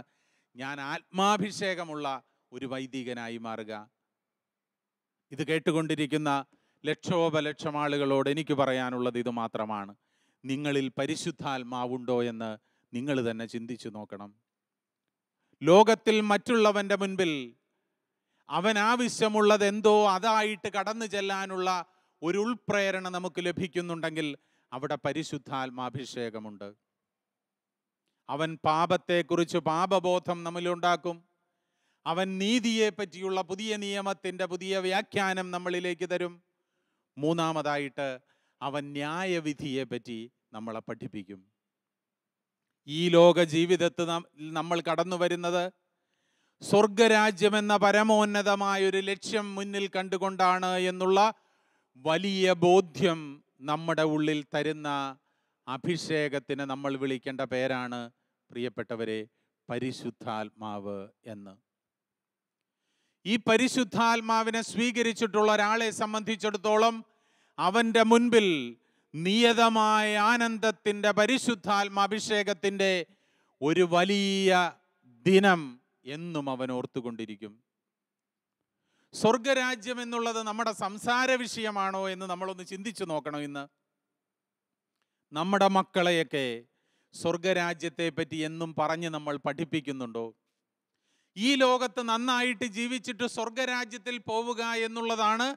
ഞാൻ ആത്മാഭിഷേകമുള്ള ഒരു വൈദികനായി മാറുക. ഇത് കേട്ടുകൊണ്ടിരിക്കുന്ന ലക്ഷോപലക്ഷം ആളുകളോട് എനിക്ക് പറയാനുള്ളത് ഇത് മാത്രമാണ്: നിങ്ങളിൽ പരിശുദ്ധാത്മാവുണ്ടോ എന്ന് നിങ്ങൾ തന്നെ ചിന്തിച്ചു നോക്കണം. ലോകത്തിൽ മറ്റുള്ളവൻ്റെ മുൻപിൽ അവൻ ആവശ്യമുള്ളത് എന്തോ അതായിട്ട് കടന്നു ചെല്ലാനുള്ള ഒരു ഉൾപ്രേരണ നമുക്ക് ലഭിക്കുന്നുണ്ടെങ്കിൽ അവിടെ പരിശുദ്ധാത്മാഭിഷേകമുണ്ട്. അവൻ പാപത്തെക്കുറിച്ച് പാപബോധം നമ്മിലുണ്ടാക്കും. അവൻ നീതിയെ പറ്റിയുള്ള പുതിയ നിയമത്തിൻ്റെ പുതിയ വ്യാഖ്യാനം നമ്മളിലേക്ക് തരും. മൂന്നാമതായിട്ട് അവൻ ന്യായവിധിയെ പറ്റി നമ്മളെ പഠിപ്പിക്കും. ഈ ലോക ജീവിതത്തിൽ നമ്മൾ കടന്നു വരുന്നത് സ്വർഗരാജ്യം എന്ന പരമോന്നതമായൊരു ലക്ഷ്യം മുന്നിൽ കണ്ടുകൊണ്ടാണ് എന്നുള്ള വലിയ ബോധ്യം നമ്മുടെ ഉള്ളിൽ തരുന്ന അഭിഷേകത്തിന് നമ്മൾ വിളിക്കേണ്ട പേരാണ്, പ്രിയപ്പെട്ടവരെ, പരിശുദ്ധാത്മാവ് എന്ന്. ഈ പരിശുദ്ധാത്മാവിനെ സ്വീകരിച്ചിട്ടുള്ള ഒരാളെ സംബന്ധിച്ചിടത്തോളം അവൻ്റെ മുൻപിൽ നിയതമായ ആനന്ദത്തിൻ്റെ പരിശുദ്ധാത്മാഭിഷേകത്തിൻ്റെ ഒരു വലിയ ദിനം എന്നും അവൻ ഓർത്തുകൊണ്ടിരിക്കും. സ്വർഗരാജ്യം എന്നുള്ളത് നമ്മുടെ സംസാര വിഷയമാണോ എന്ന് നമ്മളൊന്ന് ചിന്തിച്ചു നോക്കണം. ഇന്ന് നമ്മുടെ മക്കളെയൊക്കെ സ്വർഗരാജ്യത്തെ പറ്റി എന്നും പറഞ്ഞ് നമ്മൾ പഠിപ്പിക്കുന്നുണ്ടോ? ഈ ലോകത്ത് നന്നായിട്ട് ജീവിച്ചിട്ട് സ്വർഗരാജ്യത്തിൽ പോവുക എന്നുള്ളതാണ്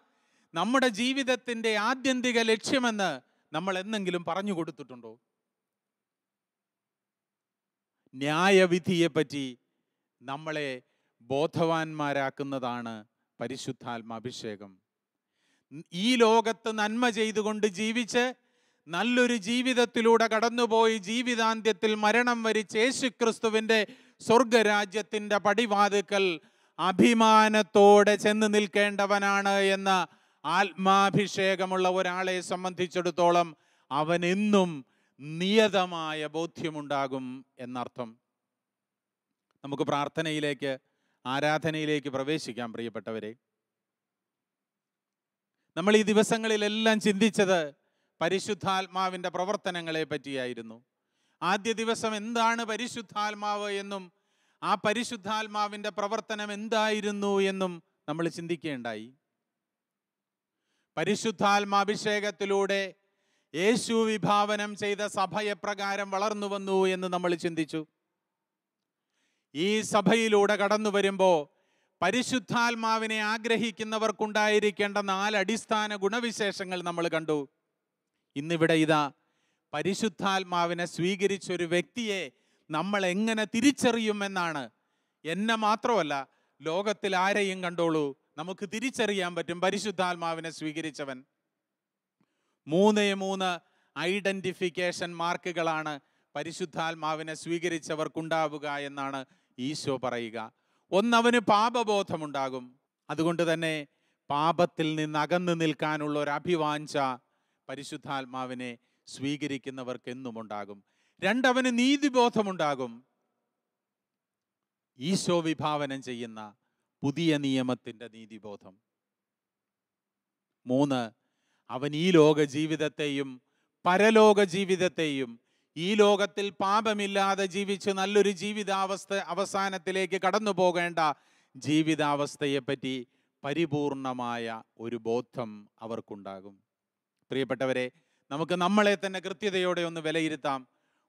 നമ്മുടെ ജീവിതത്തിൻ്റെ ആത്യന്തിക ലക്ഷ്യമെന്ന് നമ്മൾ എന്തെങ്കിലും പറഞ്ഞു കൊടുത്തിട്ടുണ്ടോ? ന്യായവിധിയെപ്പറ്റി നമ്മളെ ബോധവാന്മാരാക്കുന്നതാണ് പരിശുദ്ധാത്മാഭിഷേകം. ഈ ലോകത്ത് നന്മ ചെയ്തുകൊണ്ട് ജീവിച്ച് നല്ലൊരു ജീവിതത്തിലൂടെ കടന്നുപോയി ജീവിതാന്ത്യത്തിൽ മരണം വരിച്ച് യേശുക്രിസ്തുവിൻ്റെ സ്വർഗരാജ്യത്തിൻ്റെ പടിവാതിക്കൽ അഭിമാനത്തോടെ ചെന്ന് നിൽക്കേണ്ടവനാണ് എന്ന ആത്മാഭിഷേകമുള്ള ഒരാളെ സംബന്ധിച്ചിടത്തോളം അവനെന്നും നിയതമായ ബോധ്യമുണ്ടാകും എന്നർത്ഥം. നമുക്ക് പ്രാർത്ഥനയിലേക്ക്, ആരാധനയിലേക്ക് പ്രവേശിക്കാം. പ്രിയപ്പെട്ടവരെ, നമ്മൾ ഈ ദിവസങ്ങളിലെല്ലാം ചിന്തിച്ചത് പരിശുദ്ധാത്മാവിൻ്റെ പ്രവർത്തനങ്ങളെ പറ്റിയായിരുന്നു. ആദ്യ ദിവസം എന്താണ് പരിശുദ്ധാത്മാവ് എന്നും ആ പരിശുദ്ധാത്മാവിൻ്റെ പ്രവർത്തനം എന്തായിരുന്നു എന്നും നമ്മൾ ചിന്തിക്കേണ്ടായി. പരിശുദ്ധാത്മാഭിഷേകത്തിലൂടെ യേശു വിഭാവനം ചെയ്ത സഭ എപ്രകാരം വളർന്നു വന്നു എന്ന് നമ്മൾ ചിന്തിച്ചു. ഈ സഭയിലൂടെ കടന്നു വരുമ്പോൾ പരിശുദ്ധാത്മാവിനെ ആഗ്രഹിക്കുന്നവർക്കുണ്ടായിരിക്കേണ്ട 4 അടിസ്ഥാന ഗുണവിശേഷങ്ങൾ നമ്മൾ കണ്ടു. ഇന്നിവിടെ ഇതാ പരിശുദ്ധാത്മാവിനെ സ്വീകരിച്ചൊരു വ്യക്തിയെ നമ്മൾ എങ്ങനെ തിരിച്ചറിയുമെന്നാണ്. എന്നെ മാത്രമല്ല, ലോകത്തിൽ ആരെയും കണ്ടോളൂ, നമുക്ക് തിരിച്ചറിയാൻ പറ്റും പരിശുദ്ധാത്മാവിനെ സ്വീകരിച്ചവൻ. 3 ഐഡന്റിഫിക്കേഷൻ മാർക്കുകളാണ് പരിശുദ്ധാത്മാവിനെ സ്വീകരിച്ചവർക്കുണ്ടാവുക എന്നാണ് ഈശോ പറയുക. ഒന്നവന് പാപബോധമുണ്ടാകും. അതുകൊണ്ട് തന്നെ പാപത്തിൽ നിന്ന് അകന്നു നിൽക്കാനുള്ള ഒരു അഭിവാഞ്ച പരിശുദ്ധാത്മാവിനെ സ്വീകരിക്കുന്നവർക്ക് എന്നും ഉണ്ടാകും. 2, അവന് നീതിബോധമുണ്ടാകും. ഈശോ വിഭാവനം ചെയ്യുന്ന പുതിയ നിയമത്തിൻ്റെ നീതിബോധം. 3, അവൻ ഈ ലോക ജീവിതത്തെയും പരലോക ജീവിതത്തെയും ഈ ലോകത്തിൽ പാപമില്ലാതെ ജീവിച്ച് നല്ലൊരു അവസാനത്തിലേക്ക് കടന്നു പോകേണ്ട ജീവിതാവസ്ഥയെപ്പറ്റി പരിപൂർണമായ ഒരു ബോധം അവർക്കുണ്ടാകും. പ്രിയപ്പെട്ടവരെ, നമുക്ക് നമ്മളെ തന്നെ കൃത്യതയോടെ ഒന്ന് വിലയിരുത്താം.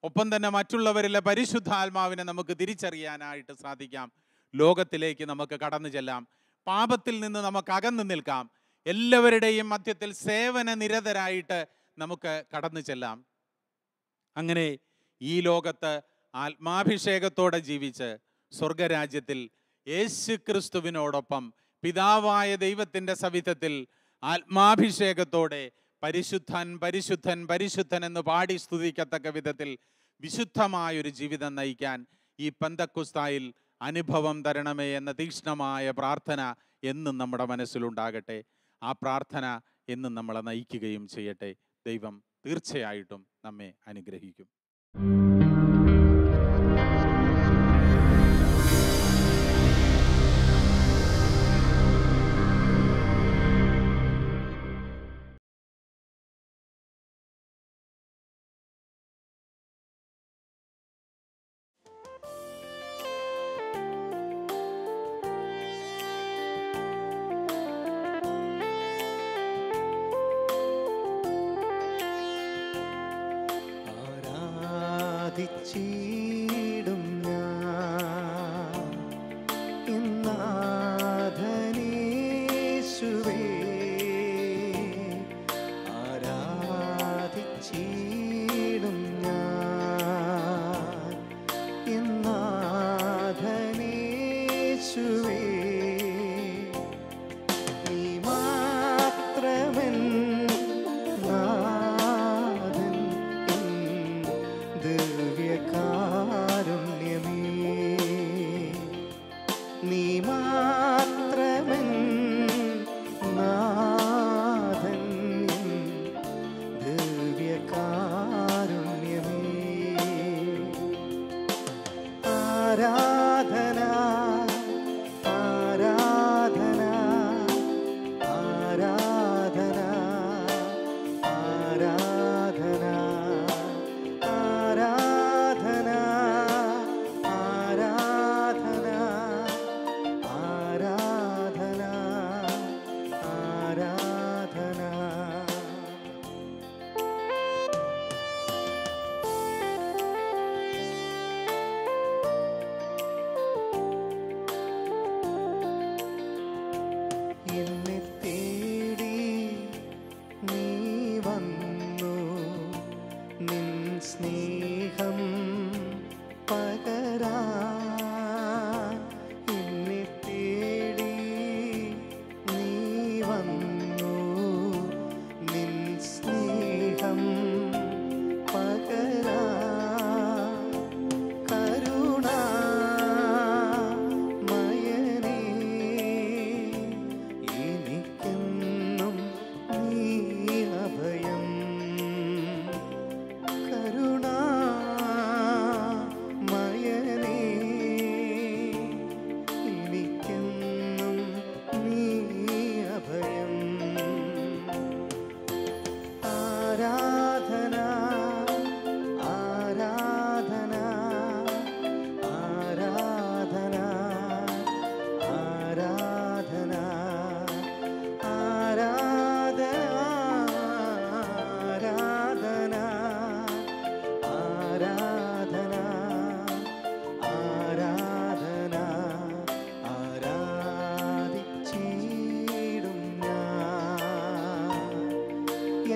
ഒപ്പം തന്നെ മറ്റുള്ളവരിലെ പരിശുദ്ധാത്മാവിനെ നമുക്ക് തിരിച്ചറിയാനായിട്ട് സാധിക്കാം. ലോകത്തിലേക്ക് നമുക്ക് കടന്നു ചെല്ലാം. പാപത്തിൽ നിന്ന് നമുക്ക് അകന്നു നിൽക്കാം. എല്ലാവരുടെയും മധ്യത്തിൽ സേവന നിരതരായിട്ട് നമുക്ക് കടന്നു ചെല്ലാം. അങ്ങനെ ഈ ലോകത്ത് ആത്മാഭിഷേകത്തോടെ ജീവിച്ച് സ്വർഗരാജ്യത്തിൽ യേശുക്രിസ്തുവിനോടൊപ്പം പിതാവായ ദൈവത്തിൻ്റെ സവിധത്തിൽ ആത്മാഭിഷേകത്തോടെ പരിശുദ്ധൻ പരിശുദ്ധൻ പരിശുദ്ധൻ എന്ന് പാടി സ്തുതിക്കത്തക്ക വിധത്തിൽ വിശുദ്ധമായൊരു ജീവിതം നയിക്കാൻ ഈ പെന്തക്കോസ്തായിൽ അനുഭവം തരണമേ എന്ന തീക്ഷ്ണമായ പ്രാർത്ഥന എന്നും നമ്മുടെ മനസ്സിലുണ്ടാകട്ടെ. ആ പ്രാർത്ഥന എന്നും നമ്മളെ നയിക്കുകയും ചെയ്യട്ടെ. ദൈവം തീർച്ചയായിട്ടും നമ്മെ അനുഗ്രഹിക്കും.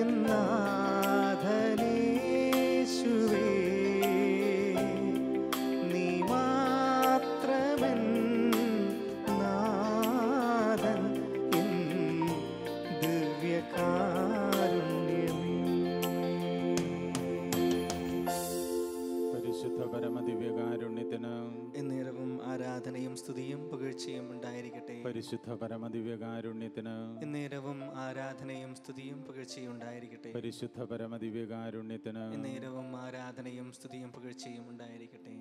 എന്നാഥനേശുവേ നീ മാത്രമൻ നാഥൻ എൻ ദിവ്യകാരുണ്യമേ. പരിശുദ്ധ പരമദിവ്യകാരുണ്യത്തിന് എന്നേരവും ആരാധനയും സ്തുതിയും പുകഴ്ചയും ഉണ്ടായിരിക്കട്ടെ. പരിശുദ്ധ പരമദിവ്യകാരുണ്യത്തിന് എന്നേരവും ആരാധനയും സ്തുതിയും പുകഴ്ചയും ഉണ്ടായിരിക്കട്ടെ. പരിശുദ്ധ പരമദിവ്യകാരുണ്യത്തിന് എന്നേരവും ആരാധനയും സ്തുതിയും പുകഴ്ചയും ഉണ്ടായിരിക്കട്ടെ.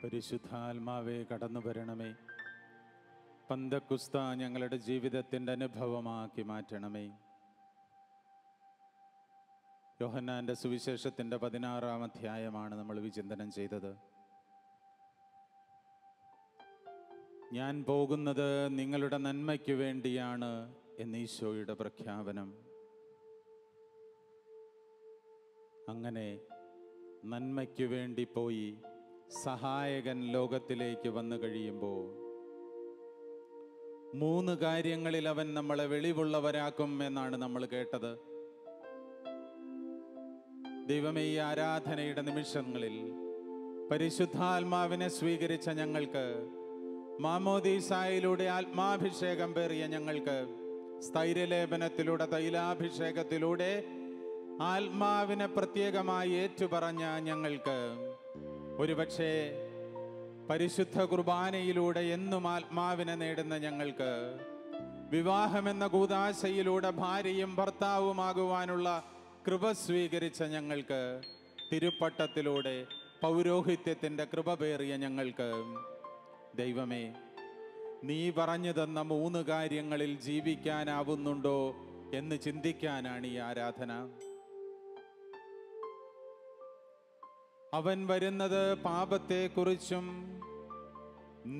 പരിശുദ്ധാത്മാവേ കടന്നു വരണമേ. പന്തക്കുസ്ത ഞങ്ങളുടെ ജീവിതത്തിൻ്റെ അനുഭവമാക്കി മാറ്റണമേ. യോഹന്നാന്റെ സുവിശേഷത്തിൻ്റെ 16-ാം അധ്യായമാണ് നമ്മൾ വിചിന്തനം ചെയ്തത്. ഞാൻ പോകുന്നത് നിങ്ങളുടെ നന്മയ്ക്ക് വേണ്ടിയാണ് എന്ന് ഈശോയുടെ പ്രഖ്യാപനം. അങ്ങനെ നന്മയ്ക്ക് വേണ്ടി പോയി സഹായകൻ ലോകത്തിലേക്ക് വന്നു കഴിയുമ്പോൾ 3 കാര്യങ്ങളിൽ അവൻ നമ്മളെ വെളിവുള്ളവരാക്കും എന്നാണ് നമ്മൾ കേട്ടത്. ദൈവമേ, ഈ ആരാധനയുടെ നിമിഷങ്ങളിൽ പരിശുദ്ധാത്മാവിനെ സ്വീകരിച്ച ഞങ്ങൾക്ക്, മാമോദീസായിലൂടെ ആത്മാഭിഷേകം പേറിയ ഞങ്ങൾക്ക്, സ്ഥൈര്യലേപനത്തിലൂടെ തൈലാഭിഷേകത്തിലൂടെ ആത്മാവിനെ പ്രത്യേകമായി ഏറ്റുപറഞ്ഞ ഞങ്ങൾക്ക്, ഒരുപക്ഷെ പരിശുദ്ധ കുർബാനയിലൂടെ എന്നും ആത്മാവിനെ നേടുന്ന ഞങ്ങൾക്ക്, വിവാഹമെന്ന കൂദാശയിലൂടെ ഭാര്യയും ഭർത്താവുമാകുവാനുള്ള കൃപ സ്വീകരിച്ച ഞങ്ങൾക്ക്, തിരുപ്പട്ടത്തിലൂടെ പൗരോഹിത്യത്തിൻ്റെ കൃപ പേറിയ ഞങ്ങൾക്ക്, ദൈവമേ, നീ പറഞ്ഞു തന്ന 3 കാര്യങ്ങളിൽ ജീവിക്കാനാവുന്നുണ്ടോ എന്ന് ചിന്തിക്കാനാണ് ഈ ആരാധന. അവൻ വരുന്നത് പാപത്തെക്കുറിച്ചും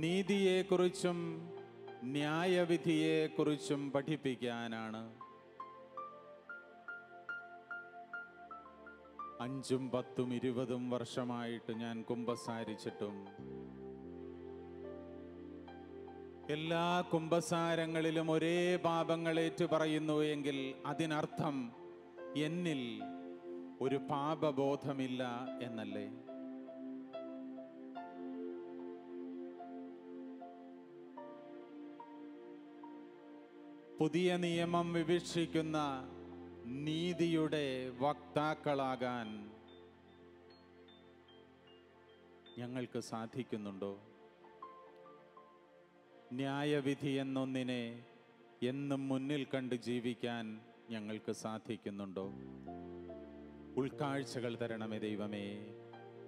നീതിയെക്കുറിച്ചും ന്യായവിധിയെക്കുറിച്ചും പഠിപ്പിക്കാനാണ്. 5, 10, 20 വർഷമായിട്ട് ഞാൻ കുമ്പസാരിച്ചിട്ടും എല്ലാ കുമ്പസാരങ്ങളിലും ഒരേ പാപങ്ങളേറ്റു പറയുന്നു എങ്കിൽ അതിനർത്ഥം എന്നിൽ ഒരു പാപബോധമില്ല എന്നല്ലേ? പുതിയ നിയമം വിവക്ഷിക്കുന്ന നീതിയുടെ വക്താക്കളാകാൻ ഞങ്ങൾക്ക് സാധിക്കുന്നുണ്ടോ? ന്യായവിധി എന്നൊന്നിനെ എന്നും മുന്നിൽ കണ്ട് ജീവിക്കാൻ ഞങ്ങൾക്ക് സാധിക്കുന്നുണ്ടോ? ഉൾക്കാഴ്ചകൾ തരണമേ ദൈവമേ.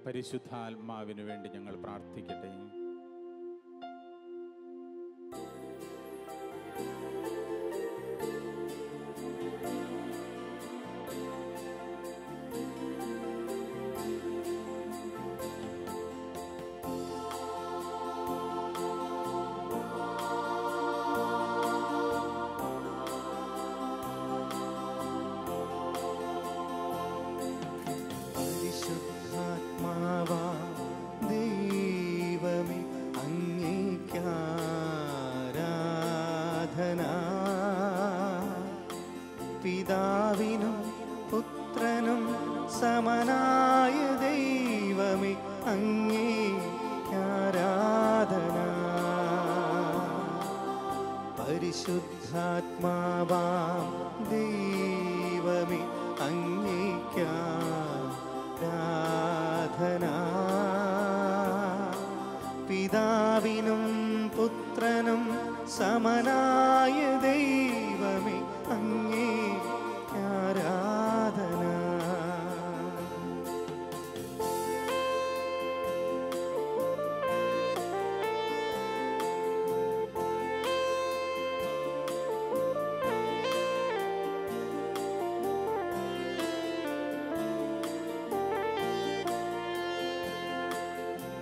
പരിശുദ്ധാത്മാവിനു വേണ്ടി ഞങ്ങൾ പ്രാർത്ഥിക്കട്ടെ. പിതാവിനും പുത്രനും സമനായ ദൈവമേ അങ്ങേക്ക് ആരാധന. പരിശുദ്ധാത്മാവാം ദൈവമേ അങ്ങേക്ക് ആരാധന. പിതാവിനും പുത്രനും സമനായ ദൈവമേ അങ്ങേക്ക് ആരാധന.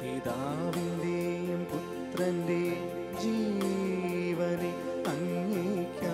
പിതാവിൻ്റെയും പുത്രൻ്റെയും ജീവനെ അങ്ങേക്ക്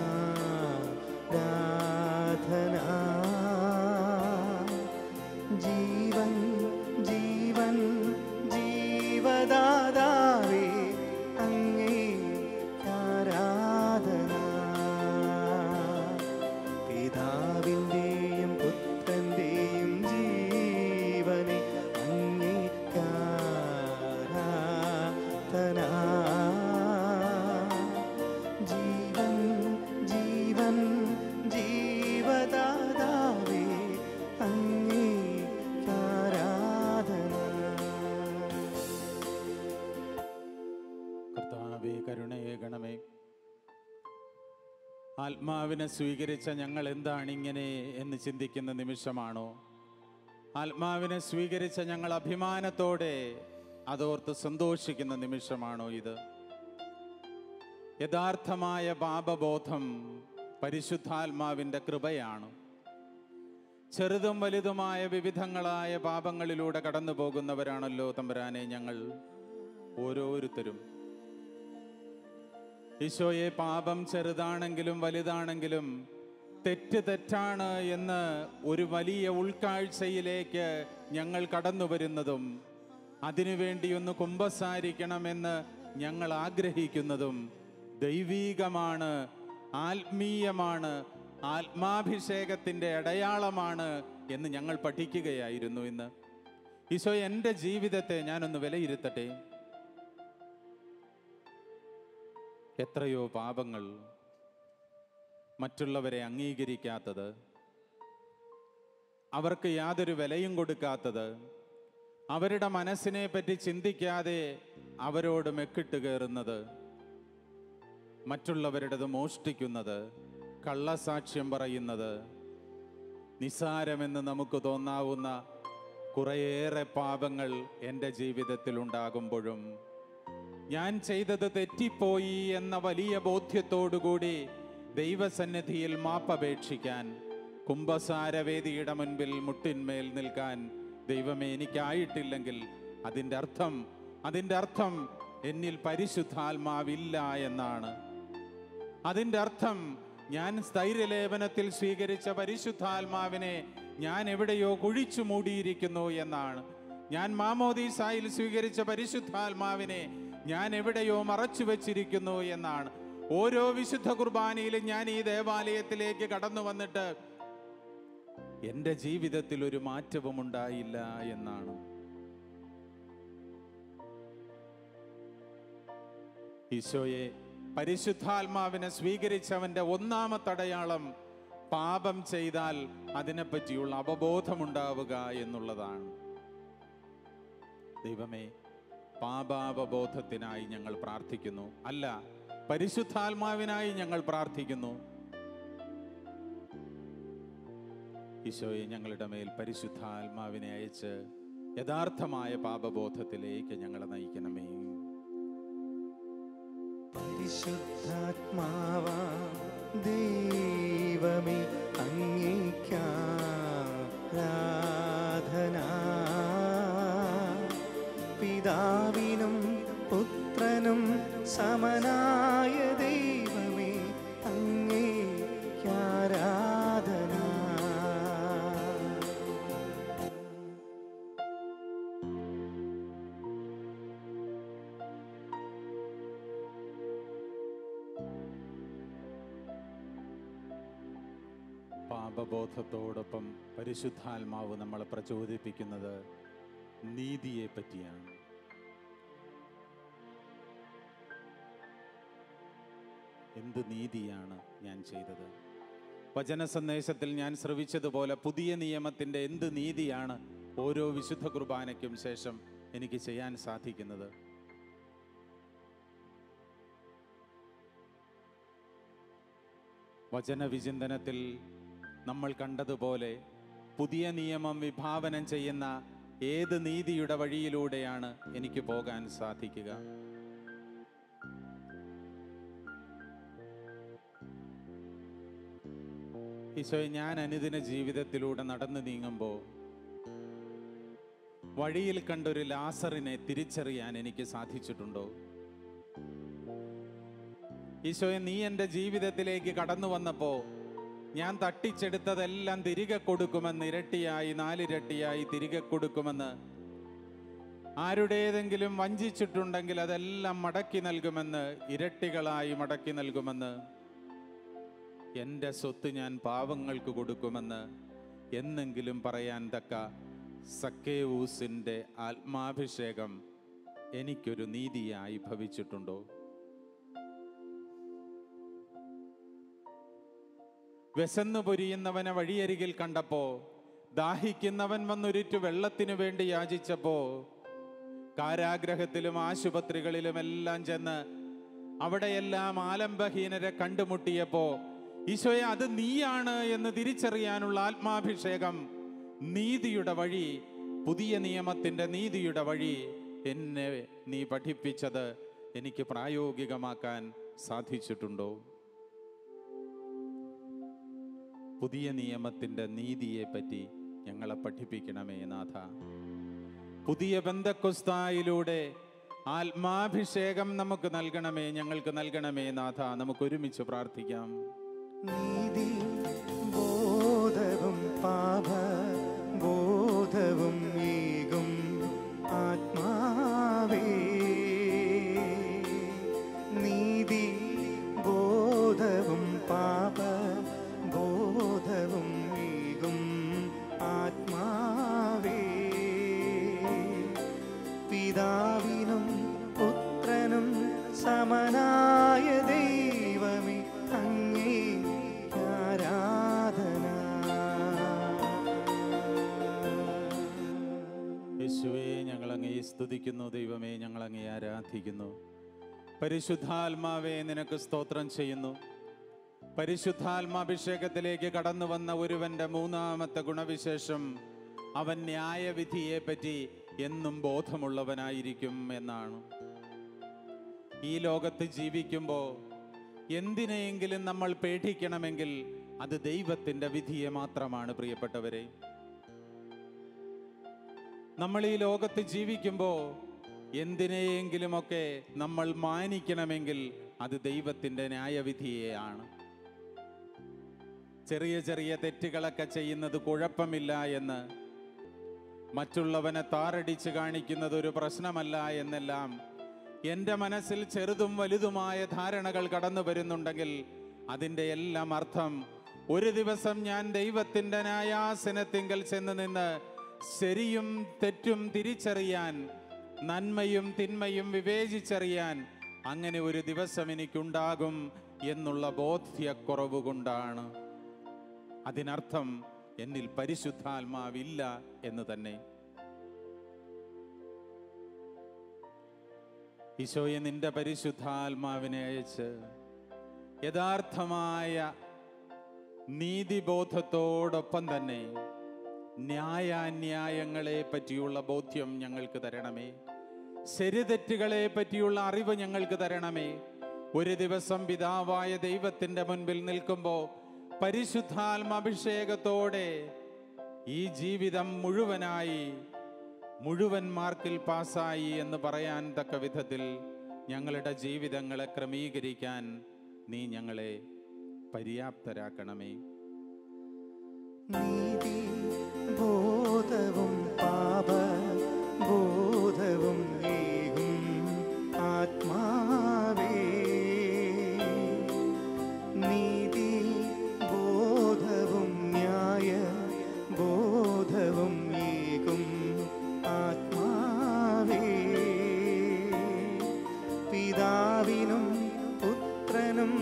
കർത്താവേ, കരുണയേകണമേ. ആത്മാവിനെ സ്വീകരിച്ച ഞങ്ങൾ എന്താണ് ഇങ്ങനെ എന്ന് ചിന്തിക്കുന്ന നിമിഷമാണോ? ആത്മാവിനെ സ്വീകരിച്ച ഞങ്ങൾ അഭിമാനത്തോടെ അതോർത്ത് സന്തോഷിക്കുന്ന നിമിഷമാണോ ഇത്? യഥാർത്ഥമായ പാപബോധം പരിശുദ്ധാത്മാവിൻ്റെ കൃപയാണ്. ചെറുതും വലുതുമായ വിവിധങ്ങളായ പാപങ്ങളിലൂടെ കടന്നു പോകുന്നവരാണല്ലോ തമ്പുരാനെ ഞങ്ങൾ ഓരോരുത്തരും. ഈശോയെ, പാപം ചെറുതാണെങ്കിലും വലുതാണെങ്കിലും തെറ്റാണ് എന്ന് ഒരു വലിയ ഉൾക്കാഴ്ചയിലേക്ക് ഞങ്ങൾ കടന്നു വരുന്നതും അതിനുവേണ്ടി ഒന്ന് കുമ്പസാരിക്കണമെന്ന് ഞങ്ങൾ ആഗ്രഹിക്കുന്നതും ദൈവീകമാണ്, ആത്മീയമാണ്, ആത്മാഭിഷേകത്തിൻ്റെ അടയാളമാണ് എന്ന് ഞങ്ങൾ പഠിക്കുകയായിരുന്നു ഇന്ന്. ഈശോ, എൻ്റെ ജീവിതത്തെ ഞാനൊന്ന് വിലയിരുത്തട്ടെ. എത്രയോ പാപങ്ങൾ, മറ്റുള്ളവരെ അംഗീകരിക്കാത്തത്, അവർക്ക് യാതൊരു വിലയും കൊടുക്കാത്തത്, അവരുടെ മനസ്സിനെ പറ്റി ചിന്തിക്കാതെ അവരോട് മെക്കിട്ട് കയറുന്നത്, മറ്റുള്ളവരുടേത് മോഷ്ടിക്കുന്നത്, കള്ളസാക്ഷ്യം പറയുന്നത്, നിസ്സാരമെന്ന് നമുക്ക് തോന്നാവുന്ന കുറേയേറെ പാപങ്ങൾ എൻ്റെ ജീവിതത്തിൽ ഉണ്ടാകുമ്പോഴും ഞാൻ ചെയ്തത് തെറ്റിപ്പോയി എന്ന വലിയ ബോധ്യത്തോടുകൂടി ദൈവസന്നിധിയിൽ മാപ്പപേക്ഷിക്കാൻ, കുമ്പസാരവേദിയുടെ മുൻപിൽ മുട്ടിന്മേൽ നിൽക്കാൻ ദൈവമേ എനിക്കായിട്ടില്ലെങ്കിൽ അതിൻ്റെ അർത്ഥം എന്നിൽ പരിശുദ്ധാത്മാവില്ല എന്നാണ്. അതിൻ്റെ അർത്ഥം ഞാൻ സ്ഥൈര്യലേപനത്തിൽ സ്വീകരിച്ച പരിശുദ്ധാത്മാവിനെ ഞാൻ എവിടെയോ കുഴിച്ചു മൂടിയിരിക്കുന്നു എന്നാണ്. ഞാൻ മാമോദീസായിൽ സ്വീകരിച്ച പരിശുദ്ധാത്മാവിനെ ഞാൻ എവിടെയോ മറച്ചു വച്ചിരിക്കുന്നു എന്നാണ്. ഓരോ വിശുദ്ധ കുർബാനയിലും ഞാൻ ഈ ദേവാലയത്തിലേക്ക് കടന്നു വന്നിട്ട് എൻ്റെ ജീവിതത്തിൽ ഒരു മാറ്റവും ഉണ്ടായില്ല എന്നാണ്. ഈശോയെ, പരിശുദ്ധാത്മാവിനെ സ്വീകരിച്ചവന്റെ ഒന്നാമത്തെ അടയാളം പാപം ചെയ്താൽ അതിനെപ്പറ്റിയുള്ള അവബോധമുണ്ടാവുക എന്നുള്ളതാണ്. ദൈവമേ, പാപാവബോധത്തിനായി ഞങ്ങൾ പ്രാർത്ഥിക്കുന്നു. അല്ല, പരിശുദ്ധാത്മാവിനായി ഞങ്ങൾ പ്രാർത്ഥിക്കുന്നു. ഈശോയെ, ഞങ്ങളുടെ മേൽ പരിശുദ്ധാത്മാവിനെ അയച്ച് യഥാർത്ഥമായ പാപബോധത്തിലേക്ക് ഞങ്ങളെ നയിക്കണമേ. പരിശുദ്ധാത്മാവാ ദൈവമേ, അങ്ങേയ്ക്കാരാധന. പിതാവിനും പുത്രനും സമനായ ദൈവമേ, അങ്ങേയ്ക്കാരാധന. പാപബോധത്തോടൊപ്പം പരിശുദ്ധാത്മാവ് നമ്മളെ പ്രചോദിപ്പിക്കുന്നത് നീതിയെ പറ്റിയാണ്. എന്ത് നീതിയാണ് ഞാൻ ചെയ്തത്? വചന സന്ദേശത്തിൽ ഞാൻ ശ്രവിച്ചതുപോലെ പുതിയ നിയമത്തിൻ്റെ എന്ത് നീതിയാണ് ഓരോ വിശുദ്ധ കുർബാനയ്ക്കും ശേഷം എനിക്ക് ചെയ്യാൻ സാധിക്കുന്നത്? വചനവിചിന്തനത്തിൽ നമ്മൾ കണ്ടതുപോലെ പുതിയ നിയമം വിഭാവനം ചെയ്യുന്ന ഏത് നീതിയുടെ വഴിയിലൂടെയാണ് എനിക്ക് പോകാൻ സാധിക്കുക? ഈശോയെ, ഞാൻ അനുദിന ജീവിതത്തിലൂടെ നടന്നു നീങ്ങുമ്പോൾ വഴിയിൽ കണ്ടൊരു ലാസറിനെ തിരിച്ചറിയാൻ എനിക്ക് സാധിച്ചിട്ടുണ്ടോ? ഈശോയെ, നീ എൻ്റെ ജീവിതത്തിലേക്ക് കടന്നു വന്നപ്പോൾ ഞാൻ തട്ടിച്ചെടുത്തതെല്ലാം തിരികെ കൊടുക്കുമെന്ന്, ഇരട്ടിയായി 4 ഇരട്ടിയായി തിരികെ കൊടുക്കുമെന്ന്, ആരുടേതെങ്കിലും വഞ്ചിച്ചിട്ടുണ്ടെങ്കിൽ അതെല്ലാം മടക്കി നൽകുമെന്ന്, ഇരട്ടികളായി മടക്കി നൽകുമെന്ന്, എൻ്റെ സ്വത്ത് ഞാൻ പാവങ്ങൾക്ക് കൊടുക്കുമെന്ന് എന്നെങ്കിലും പറയാൻ തക്ക സക്കേവൂസിൻ്റെ ആത്മാഭിഷേകം എനിക്കൊരു നീതിയായി ഭവിച്ചിട്ടുണ്ടോ? വിശന്നു പൊരിയുന്നവനെ വഴിയരികിൽ കണ്ടപ്പോ, ദാഹിക്കുന്നവൻ വന്നൊരിറ്റു വെള്ളത്തിനു വേണ്ടി യാചിച്ചപ്പോ, കാരാഗ്രഹത്തിലും ആശുപത്രികളിലും എല്ലാം ചെന്ന് അവിടെയെല്ലാം ആലംബഹീനരെ കണ്ടുമുട്ടിയപ്പോ ഈശോയെ അത് നീയാണ് എന്ന് തിരിച്ചറിയാനുള്ള ആത്മാഭിഷേകം, നീതിയുടെ വഴി, പുതിയ നിയമത്തിന്റെ നീതിയുടെ വഴി എന്നെ നീ പഠിപ്പിച്ചത് എനിക്ക് പ്രായോഗികമാക്കാൻ സാധിച്ചിട്ടുണ്ടോ? പുതിയ നിയമത്തിന്റെ നീതിയെ പറ്റി ഞങ്ങളെ പഠിപ്പിക്കണമേ നാഥ. പുതിയ പെന്തക്കോസ്തായിലൂടെ ആത്മാഭിഷേകം നമുക്ക് നൽകണമേ, ഞങ്ങൾക്ക് നൽകണമേ നാഥ. നമുക്ക് ഒരുമിച്ച് പ്രാർത്ഥിക്കാം. നീതി ബോധവും പാപ ബോധവും ഏകും ആത്മാവേ, നീതി ബോധവും പാപ ബോധവും ഏകും ആത്മാവേ, പിതാവിനും പുത്രനും സമനായ ദൈവമേ അങ്ങേ ആരാധന. യേശുവേ, ഞങ്ങളങ്ങേ സ്തുതിക്കുന്നു. ദൈവമേ, ഞങ്ങളങ്ങേ ആരാധിക്കുന്നു. പരിശുദ്ധാത്മാവേ, നിനക്ക് സ്തോത്രം ചെയ്യുന്നു. പരിശുദ്ധാത്മാഭിഷേകത്തിലേക്ക് കടന്നു വന്ന ഒരുവന്റെ മൂന്നാമത്തെ ഗുണവിശേഷം അവൻ ന്യായവിധിയെ പറ്റി എന്നും ബോധമുള്ളവനായിരിക്കും എന്നാണ്. ഈ ലോകത്ത് ജീവിക്കുമ്പോൾ എന്തിനെയെങ്കിലും നമ്മൾ പേടിക്കണമെങ്കിൽ അത് ദൈവത്തിൻ്റെ വിധിയെ മാത്രമാണ്. പ്രിയപ്പെട്ടവരെ, നമ്മൾ ഈ ലോകത്ത് ജീവിക്കുമ്പോൾ എന്തിനെയെങ്കിലുമൊക്കെ നമ്മൾ മാനിക്കണമെങ്കിൽ അത് ദൈവത്തിൻ്റെ ന്യായവിധിയെയാണ്. ചെറിയ ചെറിയ തെറ്റുകളൊക്കെ ചെയ്യുന്നത് കുഴപ്പമില്ല എന്ന്, മറ്റുള്ളവനെ താറടിച്ച് കാണിക്കുന്നത് ഒരു പ്രശ്നമല്ല എന്നെല്ലാം എൻ്റെ മനസ്സിൽ ചെറുതും വലുതുമായ ധാരണകൾ കടന്നു വരുന്നുണ്ടെങ്കിൽ അതിൻ്റെ എല്ലാം അർത്ഥം ഒരു ദിവസം ഞാൻ ദൈവത്തിൻ്റെ ന്യായാസനത്തിങ്കൽ ചെന്ന് നിന്ന് ശരിയും തെറ്റും തിരിച്ചറിയാൻ, നന്മയും തിന്മയും വിവേചിച്ചറിയാൻ അങ്ങനെ ഒരു ദിവസം എനിക്കുണ്ടാകും എന്നുള്ള ബോധ്യക്കുറവ് കൊണ്ടാണ്. അതിനർത്ഥം എന്നിൽ പരിശുദ്ധാത്മാവില്ല എന്ന് തന്നെ. ഈശോയെ, നിന്റെ പരിശുദ്ധാത്മാവിനെ അയച്ച് യഥാർത്ഥമായ നീതിബോധത്തോടൊപ്പം തന്നെ ന്യായാന്യായങ്ങളെ പറ്റിയുള്ള ബോധ്യം ഞങ്ങൾക്ക് തരണമേ. ശരിതെറ്റുകളെ പറ്റിയുള്ള അറിവ് ഞങ്ങൾക്ക് തരണമേ. ഒരു ദിവസം പിതാവായ ദൈവത്തിൻ്റെ മുൻപിൽ നിൽക്കുമ്പോൾ പരിശുദ്ധാത്മാഭിഷേകത്തോടെ ഈ ജീവിതം മുഴുവൻ മാർക്കിൽ പാസ്സായി എന്ന് പറയാൻ തക്ക വിധത്തിൽ ഞങ്ങളുടെ ജീവിതങ്ങളെ ക്രമീകരിക്കാൻ നീ ഞങ്ങളെ പര്യാപ്തരാക്കണമേ. നീതി ബോധവും പാപ ബോധവും ഏകും ആത്മാവേ, നീതി ബോധവും ന്യായ ബോധവും ഏകും ആത്മാവേ, പിതാവിനും പുത്രനും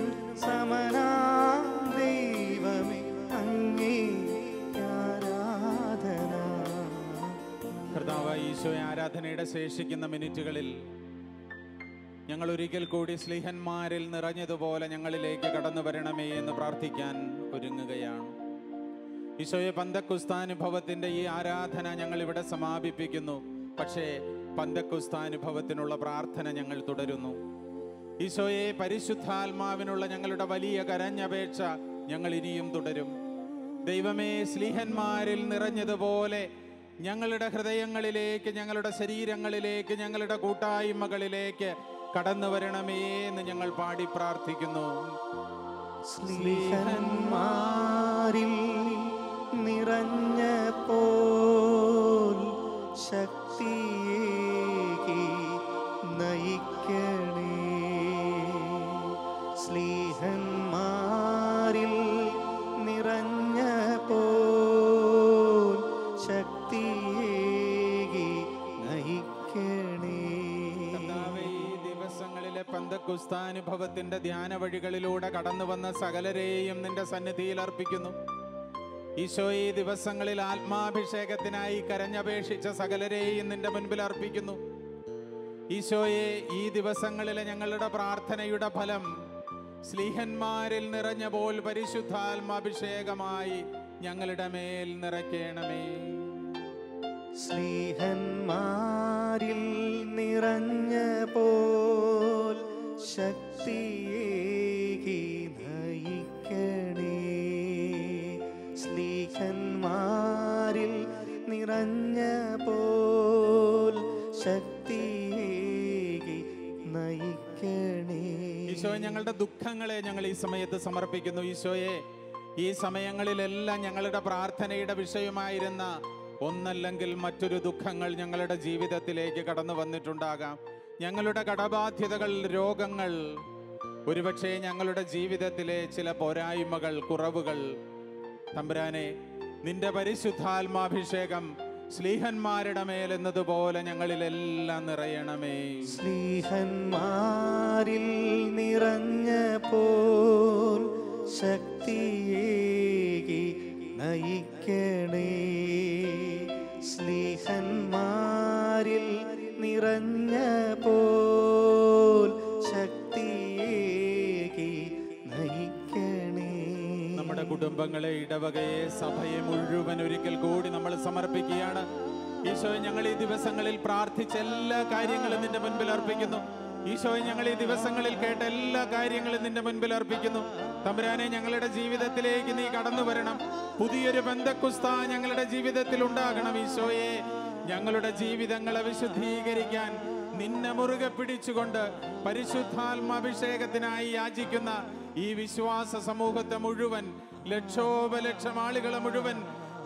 സമനാം ദൈവമേ അങ്ങേ ആരാധന. കർത്താവായ ഈശോയെ, ആരാധനയുടെ ശേഷിക്കുന്ന മിനിറ്റുകളിൽ ഞങ്ങൾ ഒരിക്കൽ കൂടി സ്ലീഹന്മാരിൽ നിറഞ്ഞതുപോലെ ഞങ്ങളിലേക്ക് കടന്നു വരണമേ എന്ന് പ്രാർത്ഥിക്കാൻ ഒരുങ്ങുകയാണ്. ഈശോയെ, പന്തക്കുസ്താനുഭവത്തിൻ്റെ ഈ ആരാധന ഞങ്ങൾ ഇവിടെ സമാപിപ്പിക്കുന്നു. പക്ഷേ പന്തക്കുസ്താനുഭവത്തിനുള്ള പ്രാർത്ഥന ഞങ്ങൾ തുടരുന്നു. ഈശോയെ, പരിശുദ്ധാത്മാവിനുള്ള ഞങ്ങളുടെ വലിയ കരഞ്ഞപേക്ഷ ഞങ്ങൾ ഇനിയും തുടരും. ദൈവമേ, സ്ലീഹന്മാരിൽ നിറഞ്ഞതുപോലെ ഞങ്ങളുടെ ഹൃദയങ്ങളിലേക്ക്, ഞങ്ങളുടെ ശരീരങ്ങളിലേക്ക്, ഞങ്ങളുടെ കൂട്ടായ്മകളിലേക്ക് കടന്നു വരണമേ എന്ന് ഞങ്ങൾ പാടി പ്രാർത്ഥിക്കുന്നു. സ്ലീഹന്മാരിൽ നിറഞ്ഞപ്പോൾ ശക്തിയേകി നയിക്കണേ, സ്ലീഹന്മാരിൽ നിറഞ്ഞപ്പോൾ ശക്തിയേകി നയിക്കണേ. കർത്താവേ, ഈ ദിവസങ്ങളിലെ പന്തക്കുസ്താനുഭവത്തിന്റെ ധ്യാന വഴികളിലൂടെ കടന്നു വന്ന സകലരെയും നിന്റെ സന്നിധിയിൽ അർപ്പിക്കുന്നു. ഈശോയെ, ഈ ദിവസങ്ങളിൽ ആത്മാഭിഷേകത്തിനായി കരഞ്ഞപേക്ഷിച്ച സകലരെയും നിന്റെ മുൻപിൽ അർപ്പിക്കുന്നു. ഈശോയെ, ഈ ദിവസങ്ങളിലെ ഞങ്ങളുടെ പ്രാർത്ഥനയുടെ ഫലം സ്ലീഹന്മാരിൽ നിറഞ്ഞ പോൽ പരിശുദ്ധാത്മാഭിഷേകമായി ഞങ്ങളുടെ മേൽ നിറയ്ക്കണമേ. സ്ലീഹന്മാരിൽ നിറഞ്ഞ പോൽ ശക്തിയേകി നയിക്കണേ. സ്ലീഹന്മാരിൽ നിറഞ്ഞ പോൽ ശക്തിയേകി നയിക്കണേ. ഈശോയെ, ഞങ്ങളുടെ ദുഃഖങ്ങളെ ഞങ്ങൾ ഈ സമയത്ത് സമർപ്പിക്കുന്നു. ഈശോയെ, ഈ സമയങ്ങളിലെല്ലാം ഞങ്ങളുടെ പ്രാർത്ഥനയുടെ വിഷയമായിരുന്ന ഒന്നല്ലെങ്കിൽ മറ്റൊരു ദുഃഖങ്ങൾ ഞങ്ങളുടെ ജീവിതത്തിലേക്ക് കടന്നു വന്നിട്ടുണ്ടാകാം. ഞങ്ങളുടെ കടബാധ്യതകൾ, രോഗങ്ങൾ, ഒരുപക്ഷെ ഞങ്ങളുടെ ജീവിതത്തിലെ ചില പോരായ്മകൾ, കുറവുകൾ. തമ്പുരാനെ, നിന്റെ പരിശുദ്ധാത്മാഭിഷേകം സ്ലീഹന്മാരുടെ മേലെന്നതുപോലെ ഞങ്ങളിലെല്ലാം നിറയണമേ. സ്ലീഹന്മാരിൽ നിറഞ്ഞ പോൽ ശക്തിയേകി നയിക്കണേ. സ്ലീഹന്മാരിൽ നിറഞ്ഞ പോൽ ശക്തിയേകി നയിക്കണേ. നമ്മുടെ കുടുംബങ്ങളെ, ഇടവകയെ, സഭയെ മുഴുവൻ ഒരിക്കൽ കൂടി നമ്മൾ സമർപ്പിക്കുകയാണ്. ഈശോയെ, ഞങ്ങൾ ഈ ദിവസങ്ങളിൽ പ്രാർത്ഥിച്ച എല്ലാ കാര്യങ്ങളും നിന്റെ മുൻപിൽ അർപ്പിക്കുന്നു. ഈശോയെ, ഞങ്ങൾ ഈ ദിവസങ്ങളിൽ കേട്ട എല്ലാ കാര്യങ്ങളും നിന്റെ മുൻപിൽ അർപ്പിക്കുന്നു. തമ്പുരാനെ, ഞങ്ങളുടെ ജീവിതത്തിലേക്ക് നീ കടന്നു വരണം. പുതിയൊരു പെന്തക്കുസ്ത ഞങ്ങളുടെ ജീവിതത്തിൽ ഉണ്ടാകണം. ഈശോയെ, ഞങ്ങളുടെ ജീവിതങ്ങളെ വിശുദ്ധീകരിക്കാൻ നിന്നെ മുറുകെ പിടിച്ചുകൊണ്ട് പരിശുദ്ധാത്മാഭിഷേകത്തിനായി യാചിക്കുന്ന ഈ വിശ്വാസ സമൂഹത്തെ മുഴുവൻ, ലക്ഷോപലക്ഷം ആളുകളെ മുഴുവൻ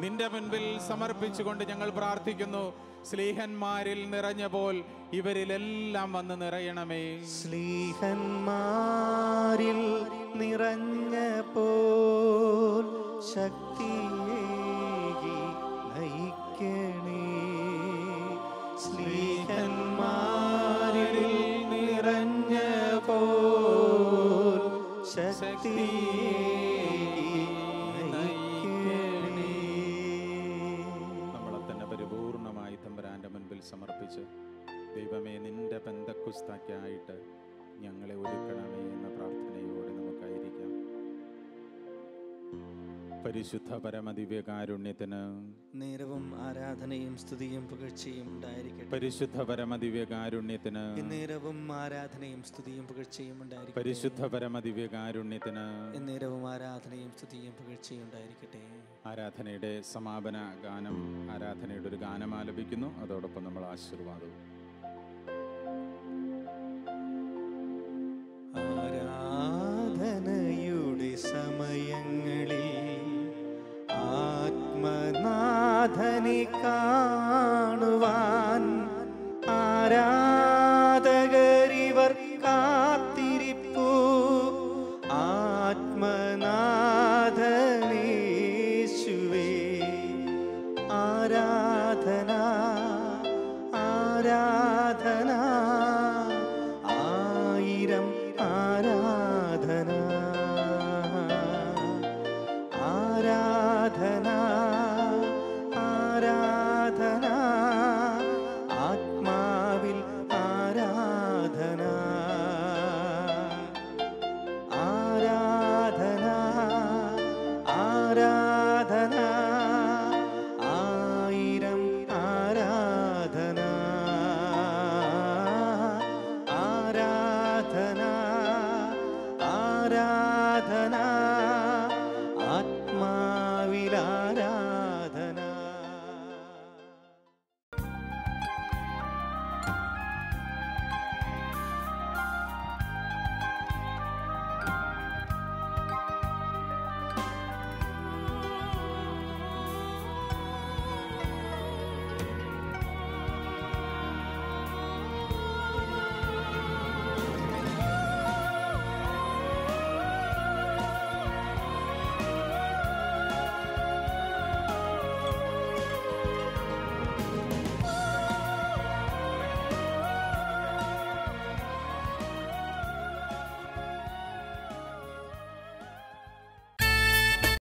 നിന്റെ മുൻപിൽ സമർപ്പിച്ചുകൊണ്ട് ഞങ്ങൾ പ്രാർത്ഥിക്കുന്നു. സ്ലീഹന്മാരിൽ നിറഞ്ഞ പോൽ ഇവരിലെല്ലാം വന്ന് നിറയണമേ. സ്ലീഹന്മാരിൽ നിറഞ്ഞ പോൽ ശക്തിയേകി നയിക്കണേ. സ്ലീഹന്മാരിൽ നിറഞ്ഞ പോൽ ശക്തിയേകി നയിക്കണേ. നമ്മളെ തന്നെ പരിപൂർണമായി തമ്പുരാന്റെ മുൻപിൽ സമർപ്പിച്ച്, ദൈവമേ, നിന്റെ പെന്തക്കുസ്തയ്ക്കായിട്ട് ഞങ്ങളെ ഒരുക്കണമേ എന്ന പ്രാർത്ഥനയോടെ നമുക്കായിരിക്കാം. പരിശുദ്ധ പരമദിവ്യകാരുണ്യത്തിന് നേരവും ആരാധനയും സ്തുതിയും പുകഴ്ചയും ഉണ്ടായിരിക്കട്ടെ. പരിശുദ്ധ പരമദിവ്യകാരുണ്യത്തിന് നേരവും ആരാധനയും സ്തുതിയും പുകഴ്ചയും ഉണ്ടായിരിക്കട്ടെ. പരിശുദ്ധ പരമദിവ്യകാരുണ്യത്തിന് നേരവും ആരാധനയും സ്തുതിയും പുകഴ്ചയും ഉണ്ടായിരിക്കട്ടെ. ആരാധനയുടെ സമാപന ഗാനം, ആരാധനയുടെ ഒരു ഗാനം ആലപിക്കുന്നു. അതോടൊപ്പം നമ്മൾ ആശീർവാദവും. ആരാധനയുടെ സമയങ്ങളിൽ ആത്മനാഥനെ കാണുവാൻ ആരാധകരിവർ കാത്തിരിപ്പു. ആത്മനാഥനേശുവേ, ആരാധന ആരാധന, ആയിരം ആരാധന.